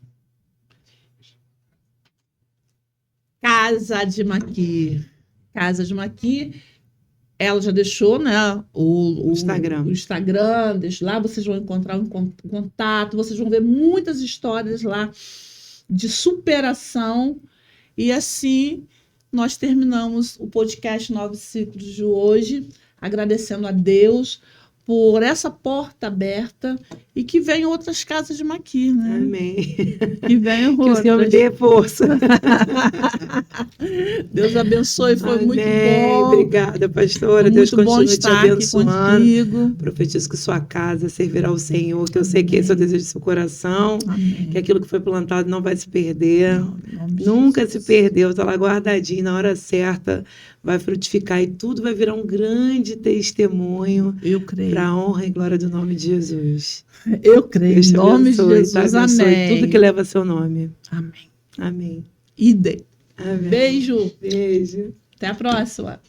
Casa de Maqui. Casa de Maqui, ela já deixou, né, o Instagram, deixa lá, vocês vão encontrar um contato, vocês vão ver muitas histórias lá de superação. E assim, nós terminamos o podcast 9 Ciclos de hoje, agradecendo a Deus por essa porta aberta e que venham outras casas de Maqui, né? Amém. Que venham outras. Que o Senhor me dê força. Deus abençoe, foi Amém. muito bom. Obrigada, pastora. Foi Deus muito bom continue te estar aqui abençoando. contigo. Profetizo que sua casa servirá ao Senhor, que eu sei que esse é o desejo do seu coração, Amém. que aquilo que foi plantado não vai se perder. Não, em nome de Nunca Jesus. se perdeu, está lá guardadinho, na hora certa vai frutificar e tudo vai virar um grande testemunho Eu creio. para a honra e glória do nome de Jesus. Eu creio. Deus Em te nome de abençoe, Jesus. te abençoe Amém. tudo que leva seu nome. Amém. Amém. Idem. Amém. Beijo. Beijo. Até a próxima.